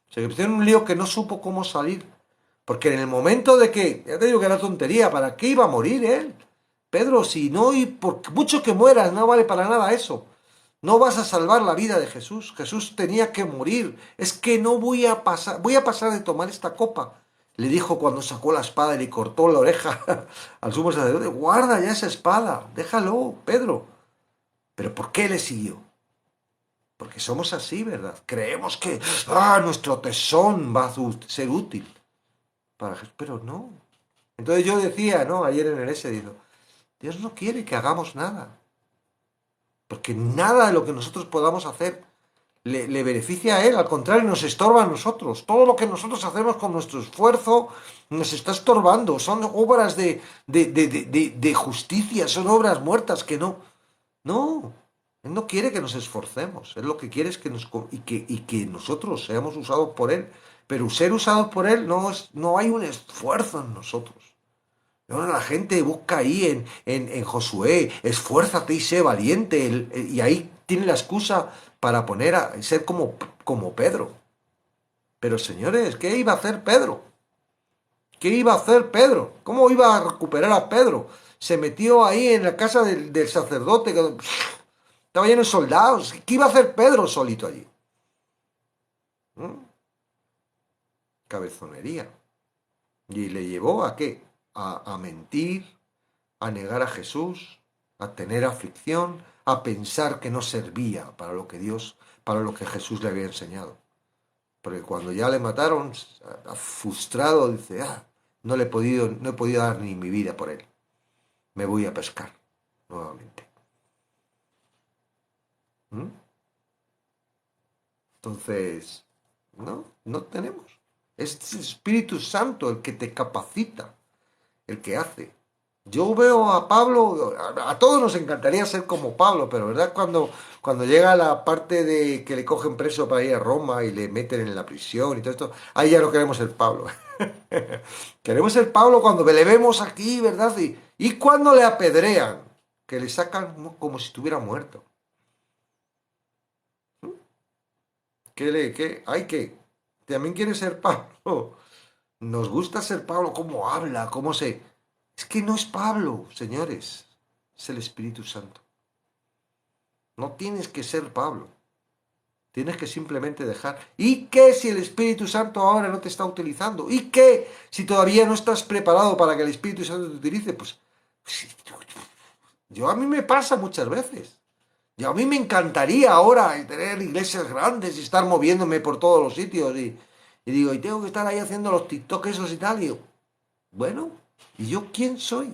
S1: Se metió en un lío que no supo cómo salir. Porque en el momento de que, ya te digo que era tontería, ¿para qué iba a morir él? Pedro, si no, y por mucho que mueras, no vale para nada eso. No vas a salvar la vida de Jesús. Jesús tenía que morir. Es que no voy a pasar de tomar esta copa. Le dijo cuando sacó la espada y le cortó la oreja al sumo sacerdote. Guarda ya esa espada. Déjalo, Pedro. Pero ¿por qué le siguió? Porque somos así, ¿verdad? Creemos que nuestro tesón va a ser útil para Jesús. Pero no. Entonces yo decía, ¿no? Ayer en el S, digo, Dios no quiere que hagamos nada. Porque nada de lo que nosotros podamos hacer le beneficia a Él, al contrario, nos estorba a nosotros. Todo lo que nosotros hacemos con nuestro esfuerzo nos está estorbando. Son obras de justicia, son obras muertas que no. No. Él no quiere que nos esforcemos, Él lo que quiere es que que nosotros seamos usados por Él. Pero ser usados por Él no hay un esfuerzo en nosotros. Ahora la gente busca ahí en Josué, esfuérzate y sé valiente, y ahí tiene la excusa para ser como Pedro. Pero señores, ¿qué iba a hacer Pedro? ¿Qué iba a hacer Pedro? ¿Cómo iba a recuperar a Pedro? Se metió ahí en la casa del sacerdote, que estaba lleno de soldados. ¿Qué iba a hacer Pedro solito allí? ¿Mm? Cabezonería. ¿Y le llevó a qué? A mentir, a negar a Jesús, a tener aflicción, a pensar que no servía para lo que Jesús le había enseñado. Porque cuando ya le mataron, frustrado, dice, no he podido dar ni mi vida por él. Me voy a pescar nuevamente. ¿Mm? Entonces, no tenemos. Es el Espíritu Santo el que te capacita, el que hace. Yo veo a Pablo, a todos nos encantaría ser como Pablo, pero ¿verdad? Cuando llega la parte de que le cogen preso para ir a Roma y le meten en la prisión y todo esto, ahí ya no queremos ser Pablo. Queremos ser Pablo cuando le vemos aquí, ¿verdad? Y cuando le apedrean, que le sacan como si estuviera muerto. Hay que, también quiere ser Pablo. Nos gusta ser Pablo, cómo habla, cómo se... Es que no es Pablo, señores, es el Espíritu Santo. No tienes que ser Pablo, tienes que simplemente dejar. ¿Y qué si el Espíritu Santo ahora no te está utilizando? ¿Y qué si todavía no estás preparado para que el Espíritu Santo te utilice? Pues a mí me pasa muchas veces. A mí me encantaría ahora tener iglesias grandes y estar moviéndome por todos los sitios y digo, y tengo que estar ahí haciendo los TikTok esos y tal. Y digo, bueno, ¿y yo quién soy?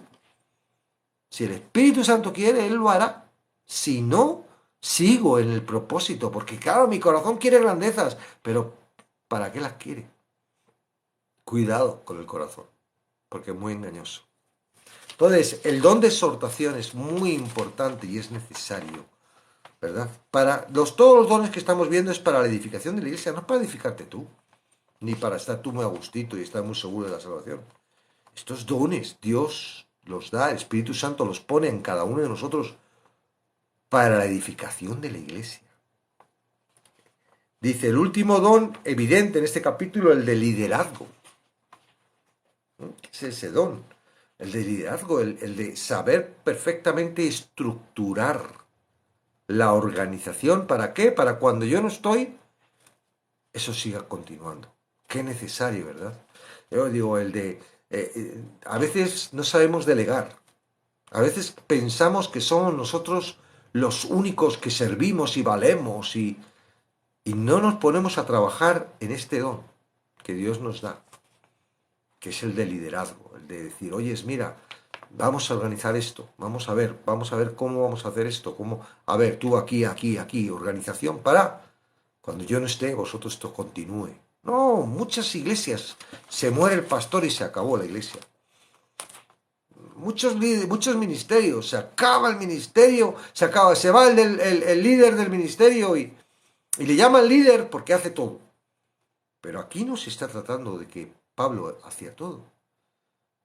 S1: Si el Espíritu Santo quiere, Él lo hará. Si no, sigo en el propósito, porque claro, mi corazón quiere grandezas, pero ¿para qué las quiere? Cuidado con el corazón, porque es muy engañoso. Entonces, el don de exhortación es muy importante y es necesario, ¿verdad? Todos los dones que estamos viendo es para la edificación de la iglesia, no es para edificarte tú, ni para estar tú muy a gustito y estar muy seguro de la salvación. Estos dones Dios los da, el Espíritu Santo los pone en cada uno de nosotros para la edificación de la iglesia. Dice, el último don evidente en este capítulo, el de liderazgo. ¿Qué es ese don? El de liderazgo, el de saber perfectamente estructurar la organización. ¿Para qué? Para cuando yo no estoy, eso siga continuando. Qué necesario, ¿verdad? Yo digo, a veces no sabemos delegar. A veces pensamos que somos nosotros los únicos que servimos y valemos y no nos ponemos a trabajar en este don que Dios nos da, que es el de liderazgo, el de decir, oyes, mira, vamos a organizar esto, vamos a ver cómo vamos a hacer esto, a ver, tú aquí, organización para, cuando yo no esté, vosotros esto continúe. No, muchas iglesias, se muere el pastor y se acabó la iglesia. Muchos ministerios, se acaba el ministerio, se va el líder del ministerio y le llaman líder porque hace todo. Pero aquí no se está tratando de que Pablo hacía todo.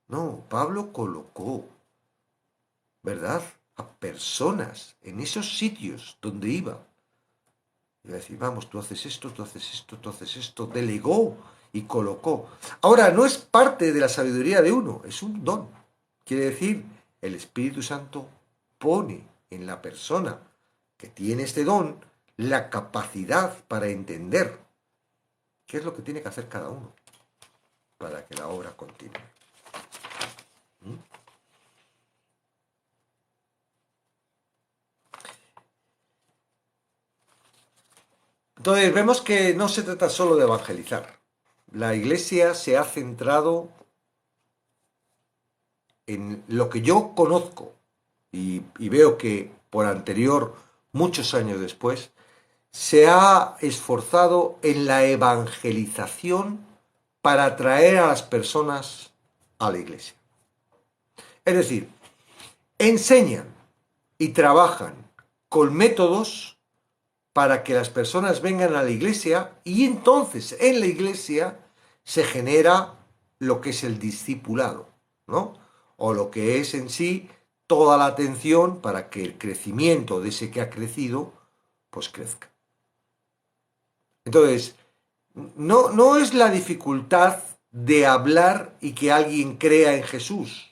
S1: No, Pablo colocó, ¿verdad?, a personas en esos sitios donde iba. Y decir, vamos, tú haces esto, tú haces esto, tú haces esto. Delegó y colocó. Ahora, no es parte de la sabiduría de uno, es un don. Quiere decir, el Espíritu Santo pone en la persona que tiene este don la capacidad para entender qué es lo que tiene que hacer cada uno para que la obra continúe. ¿Mm? Entonces vemos que no se trata solo de evangelizar. La iglesia se ha centrado en lo que yo conozco y veo que por anterior, muchos años después, se ha esforzado en la evangelización para atraer a las personas a la iglesia. Es decir, enseñan y trabajan con métodos para que las personas vengan a la iglesia y entonces en la iglesia se genera lo que es el discipulado, ¿no? O lo que es en sí toda la atención para que el crecimiento de ese que ha crecido, pues crezca. Entonces, no es la dificultad de hablar y que alguien crea en Jesús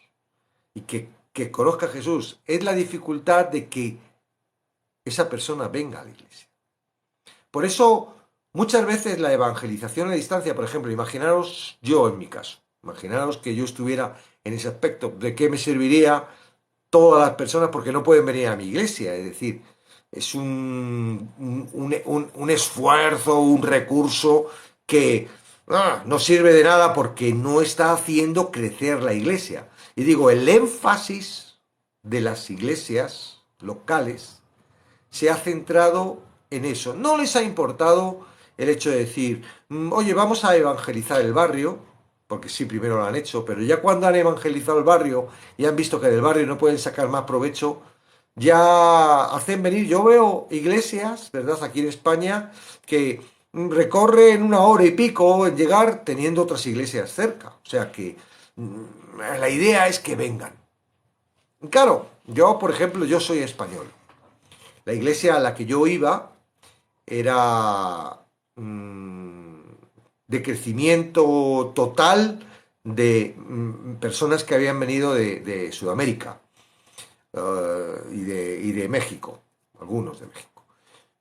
S1: y que conozca a Jesús, es la dificultad de que esa persona venga a la iglesia. Por eso, muchas veces la evangelización a distancia, por ejemplo, imaginaros yo en mi caso, imaginaros que yo estuviera en ese aspecto, ¿de qué me serviría todas las personas porque no pueden venir a mi iglesia? Es decir, es un esfuerzo, un recurso que no sirve de nada porque no está haciendo crecer la iglesia. Y digo, el énfasis de las iglesias locales se ha centrado en eso. No les ha importado el hecho de decir, oye, vamos a evangelizar el barrio, porque sí, primero lo han hecho, pero ya cuando han evangelizado el barrio y han visto que del barrio no pueden sacar más provecho, ya hacen venir, yo veo iglesias, ¿verdad? Aquí en España, que recorren 1 hora y pico en llegar teniendo otras iglesias cerca. O sea que la idea es que vengan. Claro, yo, por ejemplo, yo soy español. La iglesia a la que yo iba era de crecimiento total de personas que habían venido de Sudamérica y de México, algunos de México.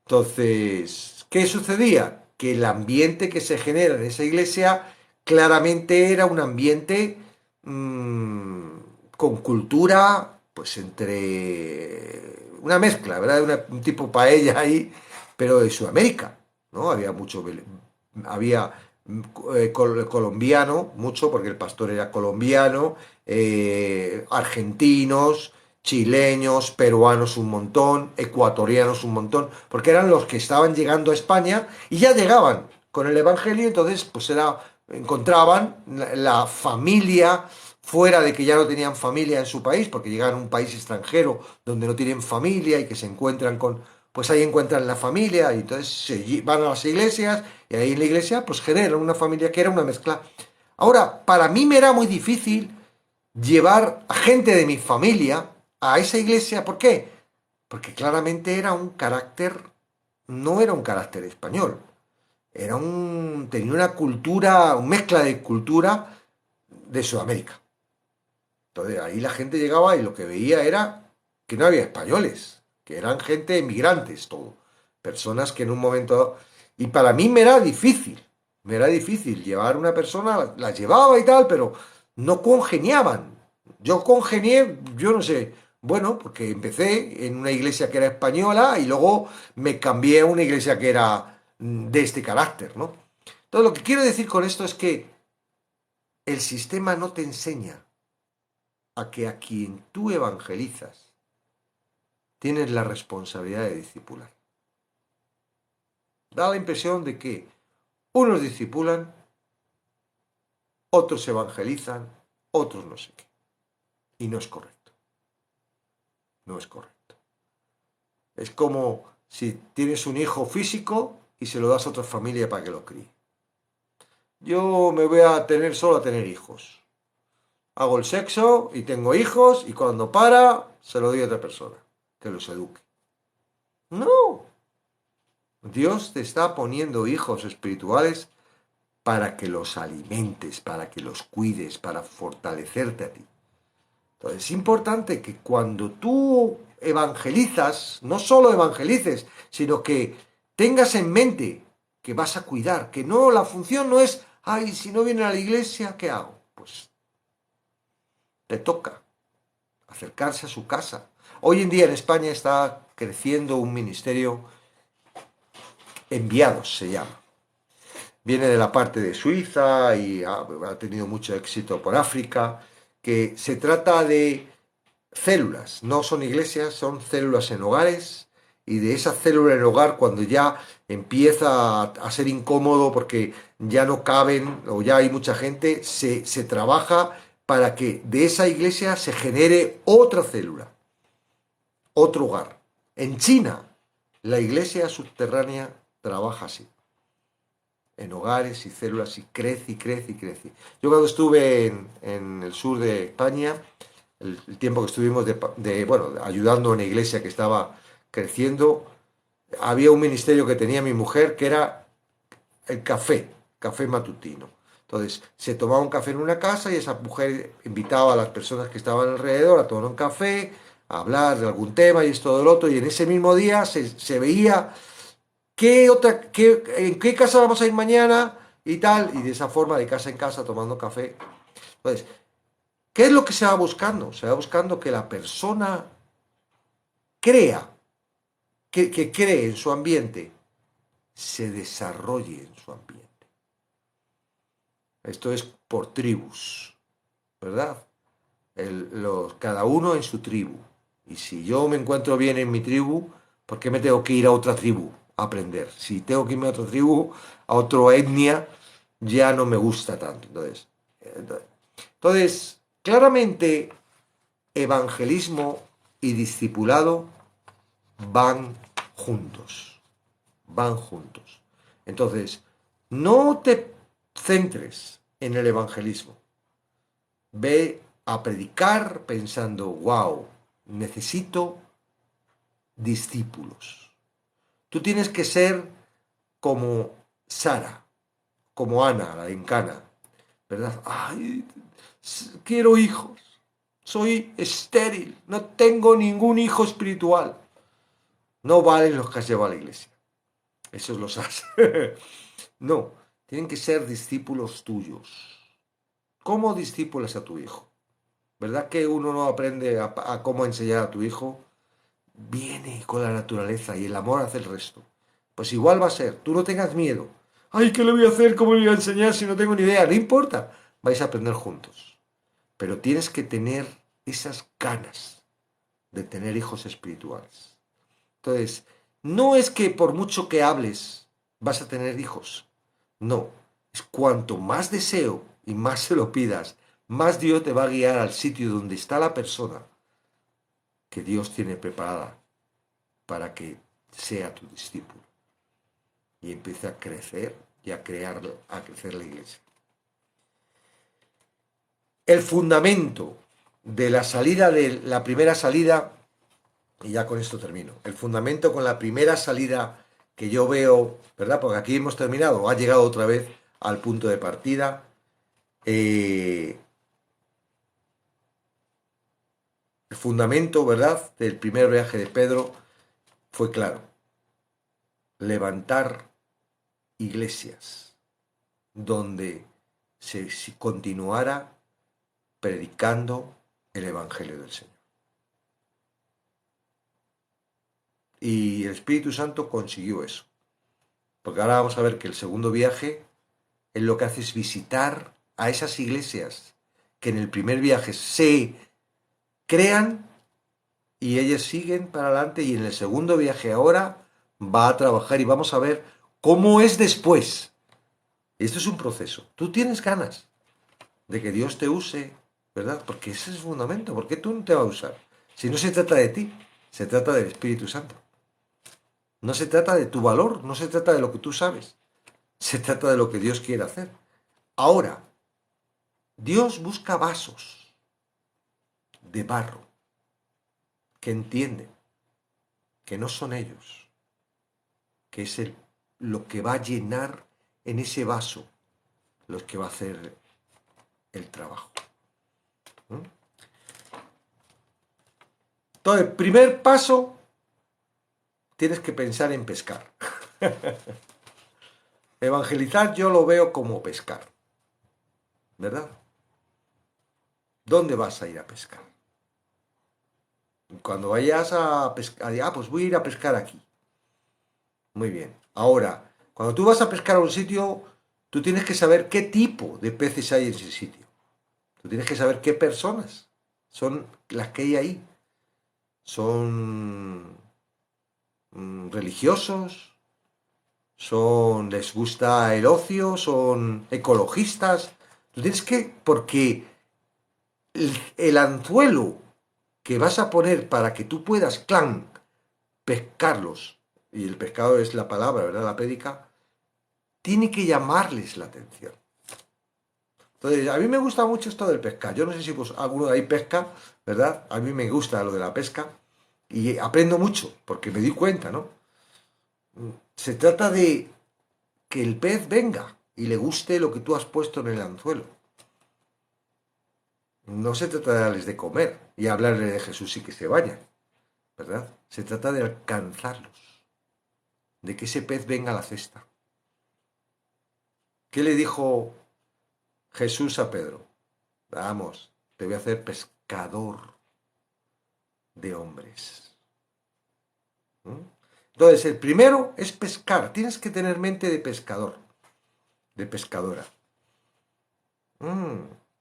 S1: Entonces, ¿qué sucedía? Que el ambiente que se genera en esa iglesia claramente era un ambiente con cultura, pues entre una mezcla, ¿verdad? Un tipo paella ahí, pero de Sudamérica, ¿no? Había colombiano, mucho, porque el pastor era colombiano, argentinos, chileños, peruanos un montón, ecuatorianos un montón, porque eran los que estaban llegando a España y ya llegaban con el Evangelio, entonces pues encontraban la familia fuera de que ya no tenían familia en su país, porque llegan a un país extranjero donde no tienen familia y que se encuentran pues ahí encuentran la familia y entonces van a las iglesias y ahí en la iglesia pues generan una familia que era una mezcla. Ahora, para mí me era muy difícil llevar a gente de mi familia a esa iglesia. ¿Por qué? Porque claramente no era un carácter español. Tenía una cultura, una mezcla de cultura de Sudamérica. Entonces ahí la gente llegaba y lo que veía era que no había españoles, que eran gente emigrantes, todo. Personas que en un momento... Y para mí me era difícil llevar una persona, la llevaba y tal, pero no congeniaban. Yo congenié, yo no sé, bueno, porque empecé en una iglesia que era española y luego me cambié a una iglesia que era de este carácter, ¿no? Entonces lo que quiero decir con esto es que el sistema no te enseña a que a quien tú evangelizas tienes la responsabilidad de discipular. Da la impresión de que unos discipulan, otros evangelizan, otros no sé qué. Y no es correcto. No es correcto. Es como si tienes un hijo físico y se lo das a otra familia para que lo críe. Yo me voy a tener solo a tener hijos. Hago el sexo y tengo hijos y cuando se lo doy a otra persona que los eduque. No. Dios te está poniendo hijos espirituales para que los alimentes, para que los cuides, para fortalecerte a ti. Entonces es importante que cuando tú evangelizas, no solo evangelices, sino que tengas en mente que vas a cuidar, que no, la función no es, ay, si no viene a la iglesia, ¿qué hago? Pues te toca acercarse a su casa. Hoy en día en España está creciendo un ministerio, Enviados se llama. Viene de la parte de Suiza y ha tenido mucho éxito por África, que se trata de células, no son iglesias, son células en hogares, y de esa célula en el hogar, cuando ya empieza a ser incómodo porque ya no caben o ya hay mucha gente, se trabaja para que de esa iglesia se genere otra célula, otro hogar. En China, la iglesia subterránea trabaja así, en hogares y células, y crece y crece y crece. Yo cuando estuve en el sur de España, el tiempo que estuvimos bueno, ayudando a una iglesia que estaba creciendo, había un ministerio que tenía mi mujer que era el café matutino. Entonces, se tomaba un café en una casa y esa mujer invitaba a las personas que estaban alrededor a tomar un café, a hablar de algún tema y esto del otro, y en ese mismo día se veía en qué casa vamos a ir mañana y tal, y de esa forma, de casa en casa, tomando café. Entonces, ¿qué es lo que se va buscando? Se va buscando que la persona crea, que cree en su ambiente, se desarrolle en su ambiente. Esto es por tribus, ¿verdad? Cada uno en su tribu. Y si yo me encuentro bien en mi tribu, ¿por qué me tengo que ir a otra tribu a aprender? Si tengo que irme a otra tribu, a otra etnia, ya no me gusta tanto. Entonces, claramente, evangelismo y discipulado van juntos, van juntos. Entonces, no te centres en el evangelismo. Ve a predicar pensando, wow, necesito discípulos. Tú tienes que ser como Sara, como Ana, la encana, ¿verdad? Ay, quiero hijos. Soy estéril, no tengo ningún hijo espiritual. No valen los que has llevado a la iglesia. Esos los has. No, tienen que ser discípulos tuyos. ¿Cómo discípulas a tu hijo? ¿Verdad que uno no aprende a cómo enseñar a tu hijo? Viene con la naturaleza y el amor hace el resto. Pues igual va a ser, tú no tengas miedo. Ay, ¿qué le voy a hacer? ¿Cómo le voy a enseñar si no tengo ni idea? No importa, vais a aprender juntos. Pero tienes que tener esas ganas de tener hijos espirituales. Entonces, no es que por mucho que hables vas a tener hijos. No, es cuanto más deseo y más se lo pidas, más Dios te va a guiar al sitio donde está la persona que Dios tiene preparada para que sea tu discípulo y empiece a crecer y a crecer la iglesia. El fundamento de la salida, de la primera salida, y ya con esto termino, el fundamento con la primera salida que yo veo, ¿verdad? Porque aquí hemos terminado, ha llegado otra vez al punto de partida. El fundamento, ¿verdad?, del primer viaje de Pedro fue claro: levantar iglesias donde se continuara predicando el Evangelio del Señor. Y el Espíritu Santo consiguió eso. Porque ahora vamos a ver que el segundo viaje es lo que hace es visitar a esas iglesias que en el primer viaje se crean y ellas siguen para adelante, y en el segundo viaje ahora va a trabajar y vamos a ver cómo es después. Esto es un proceso. Tú tienes ganas de que Dios te use, ¿verdad? Porque ese es el fundamento. ¿Por qué tú no te vas a usar? Si no se trata de ti, se trata del Espíritu Santo. No se trata de tu valor, no se trata de lo que tú sabes. Se trata de lo que Dios quiere hacer. Ahora, Dios busca vasos de barro que entienden que no son ellos, que es lo que va a llenar en ese vaso, lo que va a hacer el trabajo. ¿Mm? Entonces, primer paso, tienes que pensar en pescar. Evangelizar yo lo veo como pescar, ¿verdad? ¿Dónde vas a ir a pescar? Cuando vayas a pescar, pues voy a ir a pescar aquí. Muy bien. Ahora, cuando tú vas a pescar a un sitio, tú tienes que saber qué tipo de peces hay en ese sitio. Tú tienes que saber qué personas son las que hay ahí. Son religiosos, les gusta el ocio, son ecologistas. Tú tienes que, porque el anzuelo que vas a poner para que tú puedas, clan, pescarlos, y el pescado es la palabra, ¿verdad? La prédica, tiene que llamarles la atención. Entonces, a mí me gusta mucho esto del pescar. Yo no sé si pues, alguno de ahí pesca, ¿verdad? A mí me gusta lo de la pesca y aprendo mucho, porque me di cuenta, ¿no? Se trata de que el pez venga y le guste lo que tú has puesto en el anzuelo. No se trata de darles de comer y hablarle de Jesús y que se vayan, ¿verdad? Se trata de alcanzarlos, de que ese pez venga a la cesta. ¿Qué le dijo Jesús a Pedro? Vamos, te voy a hacer pescador de hombres. ¿Mm? Entonces, el primero es pescar. Tienes que tener mente de pescador, de pescadora.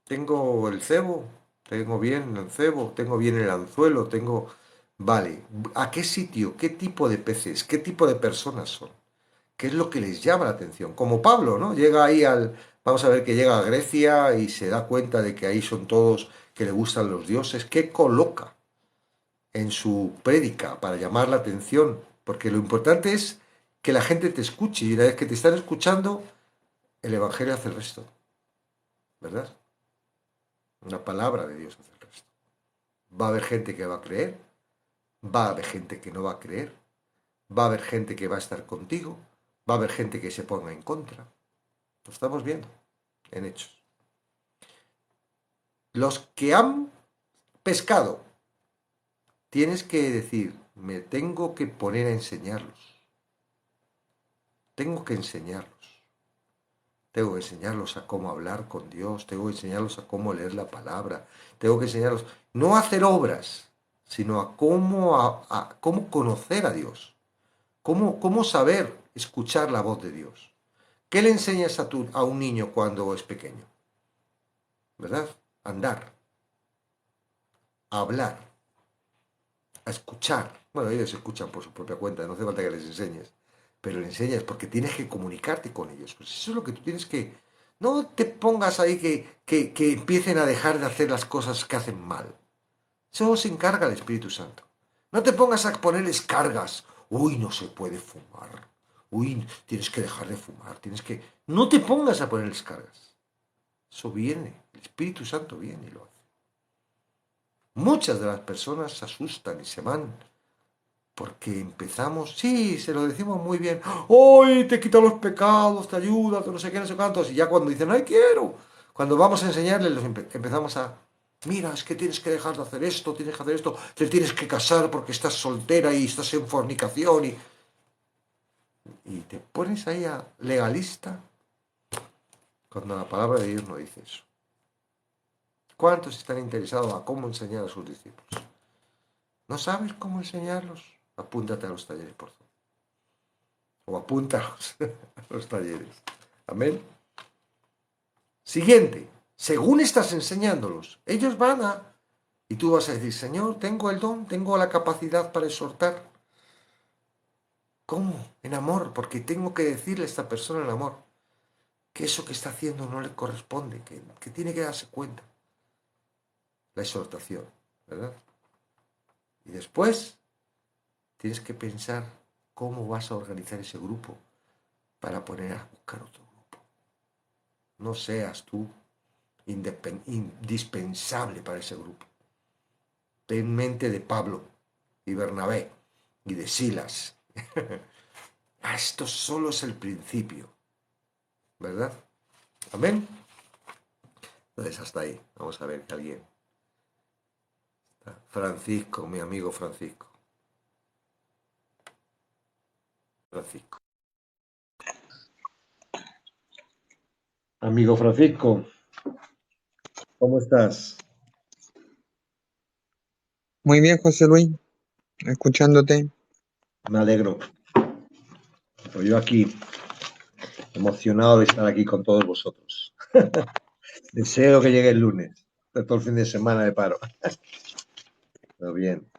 S1: Tengo el cebo, tengo bien el cebo, tengo bien el anzuelo, tengo... Vale, ¿a qué sitio, qué tipo de peces, qué tipo de personas son? ¿Qué es lo que les llama la atención? Como Pablo, ¿no? Llega ahí al... Vamos a ver que llega a Grecia y se da cuenta de que ahí son todos que le gustan los dioses. ¿Qué coloca en su prédica para llamar la atención? Porque lo importante es que la gente te escuche y una vez que te están escuchando, el Evangelio hace el resto, ¿verdad? Una palabra de Dios hace el resto. Va a haber gente que va a creer, va a haber gente que no va a creer, va a haber gente que va a estar contigo, va a haber gente que se ponga en contra. Lo estamos viendo en hechos. Los que han pescado, tienes que decir, me tengo que poner a enseñarlos. Tengo que enseñarlos. Tengo que enseñarlos a cómo hablar con Dios, tengo que enseñarlos a cómo leer la palabra, tengo que enseñarlos no a hacer obras, sino a cómo conocer a Dios, cómo saber escuchar la voz de Dios. ¿Qué le enseñas a un niño cuando es pequeño? ¿Verdad? A andar, a hablar, a escuchar. Bueno, ellos escuchan por su propia cuenta, no hace falta que les enseñes, pero le enseñas porque tienes que comunicarte con ellos. Pues eso es lo que tú tienes que... No te pongas ahí que empiecen a dejar de hacer las cosas que hacen mal. Eso se encarga el Espíritu Santo. No te pongas a ponerles cargas. Uy, no se puede fumar. Uy, tienes que dejar de fumar. Tienes que... No te pongas a ponerles cargas. Eso viene. El Espíritu Santo viene y lo hace. Muchas de las personas se asustan y se van porque empezamos, sí, se lo decimos muy bien, hoy te quita los pecados, te ayuda, te no sé qué, no sé cuántos, y ya cuando dicen, ay, quiero, cuando vamos a enseñarles, empezamos a, mira, es que tienes que dejar de hacer esto, tienes que hacer esto, te tienes que casar porque estás soltera y estás en fornicación, y te pones ahí a legalista cuando la palabra de Dios no dice eso. ¿Cuántos están interesados a cómo enseñar a sus discípulos? ¿No sabes cómo enseñarlos? Apúntate a los talleres, por favor. O apúntalos a los talleres. Amén. Siguiente. Según estás enseñándolos, ellos van a... Y tú vas a decir, Señor, tengo el don, tengo la capacidad para exhortar. ¿Cómo? En amor, porque tengo que decirle a esta persona en amor que eso que está haciendo no le corresponde, que tiene que darse cuenta. La exhortación, ¿verdad? Y después tienes que pensar cómo vas a organizar ese grupo para poner a buscar otro grupo. No seas tú indispensable para ese grupo. Ten mente de Pablo y Bernabé y de Silas. Esto solo es el principio, ¿verdad? Amén. Entonces hasta ahí. Vamos a ver que alguien... Francisco, mi amigo Francisco. Francisco. Amigo Francisco, ¿cómo estás?
S2: Muy bien, José Luis, escuchándote.
S1: Me alegro. Pues yo aquí, emocionado de estar aquí con todos vosotros. Deseo que llegue el lunes, todo el fin de semana de paro. Pero bien.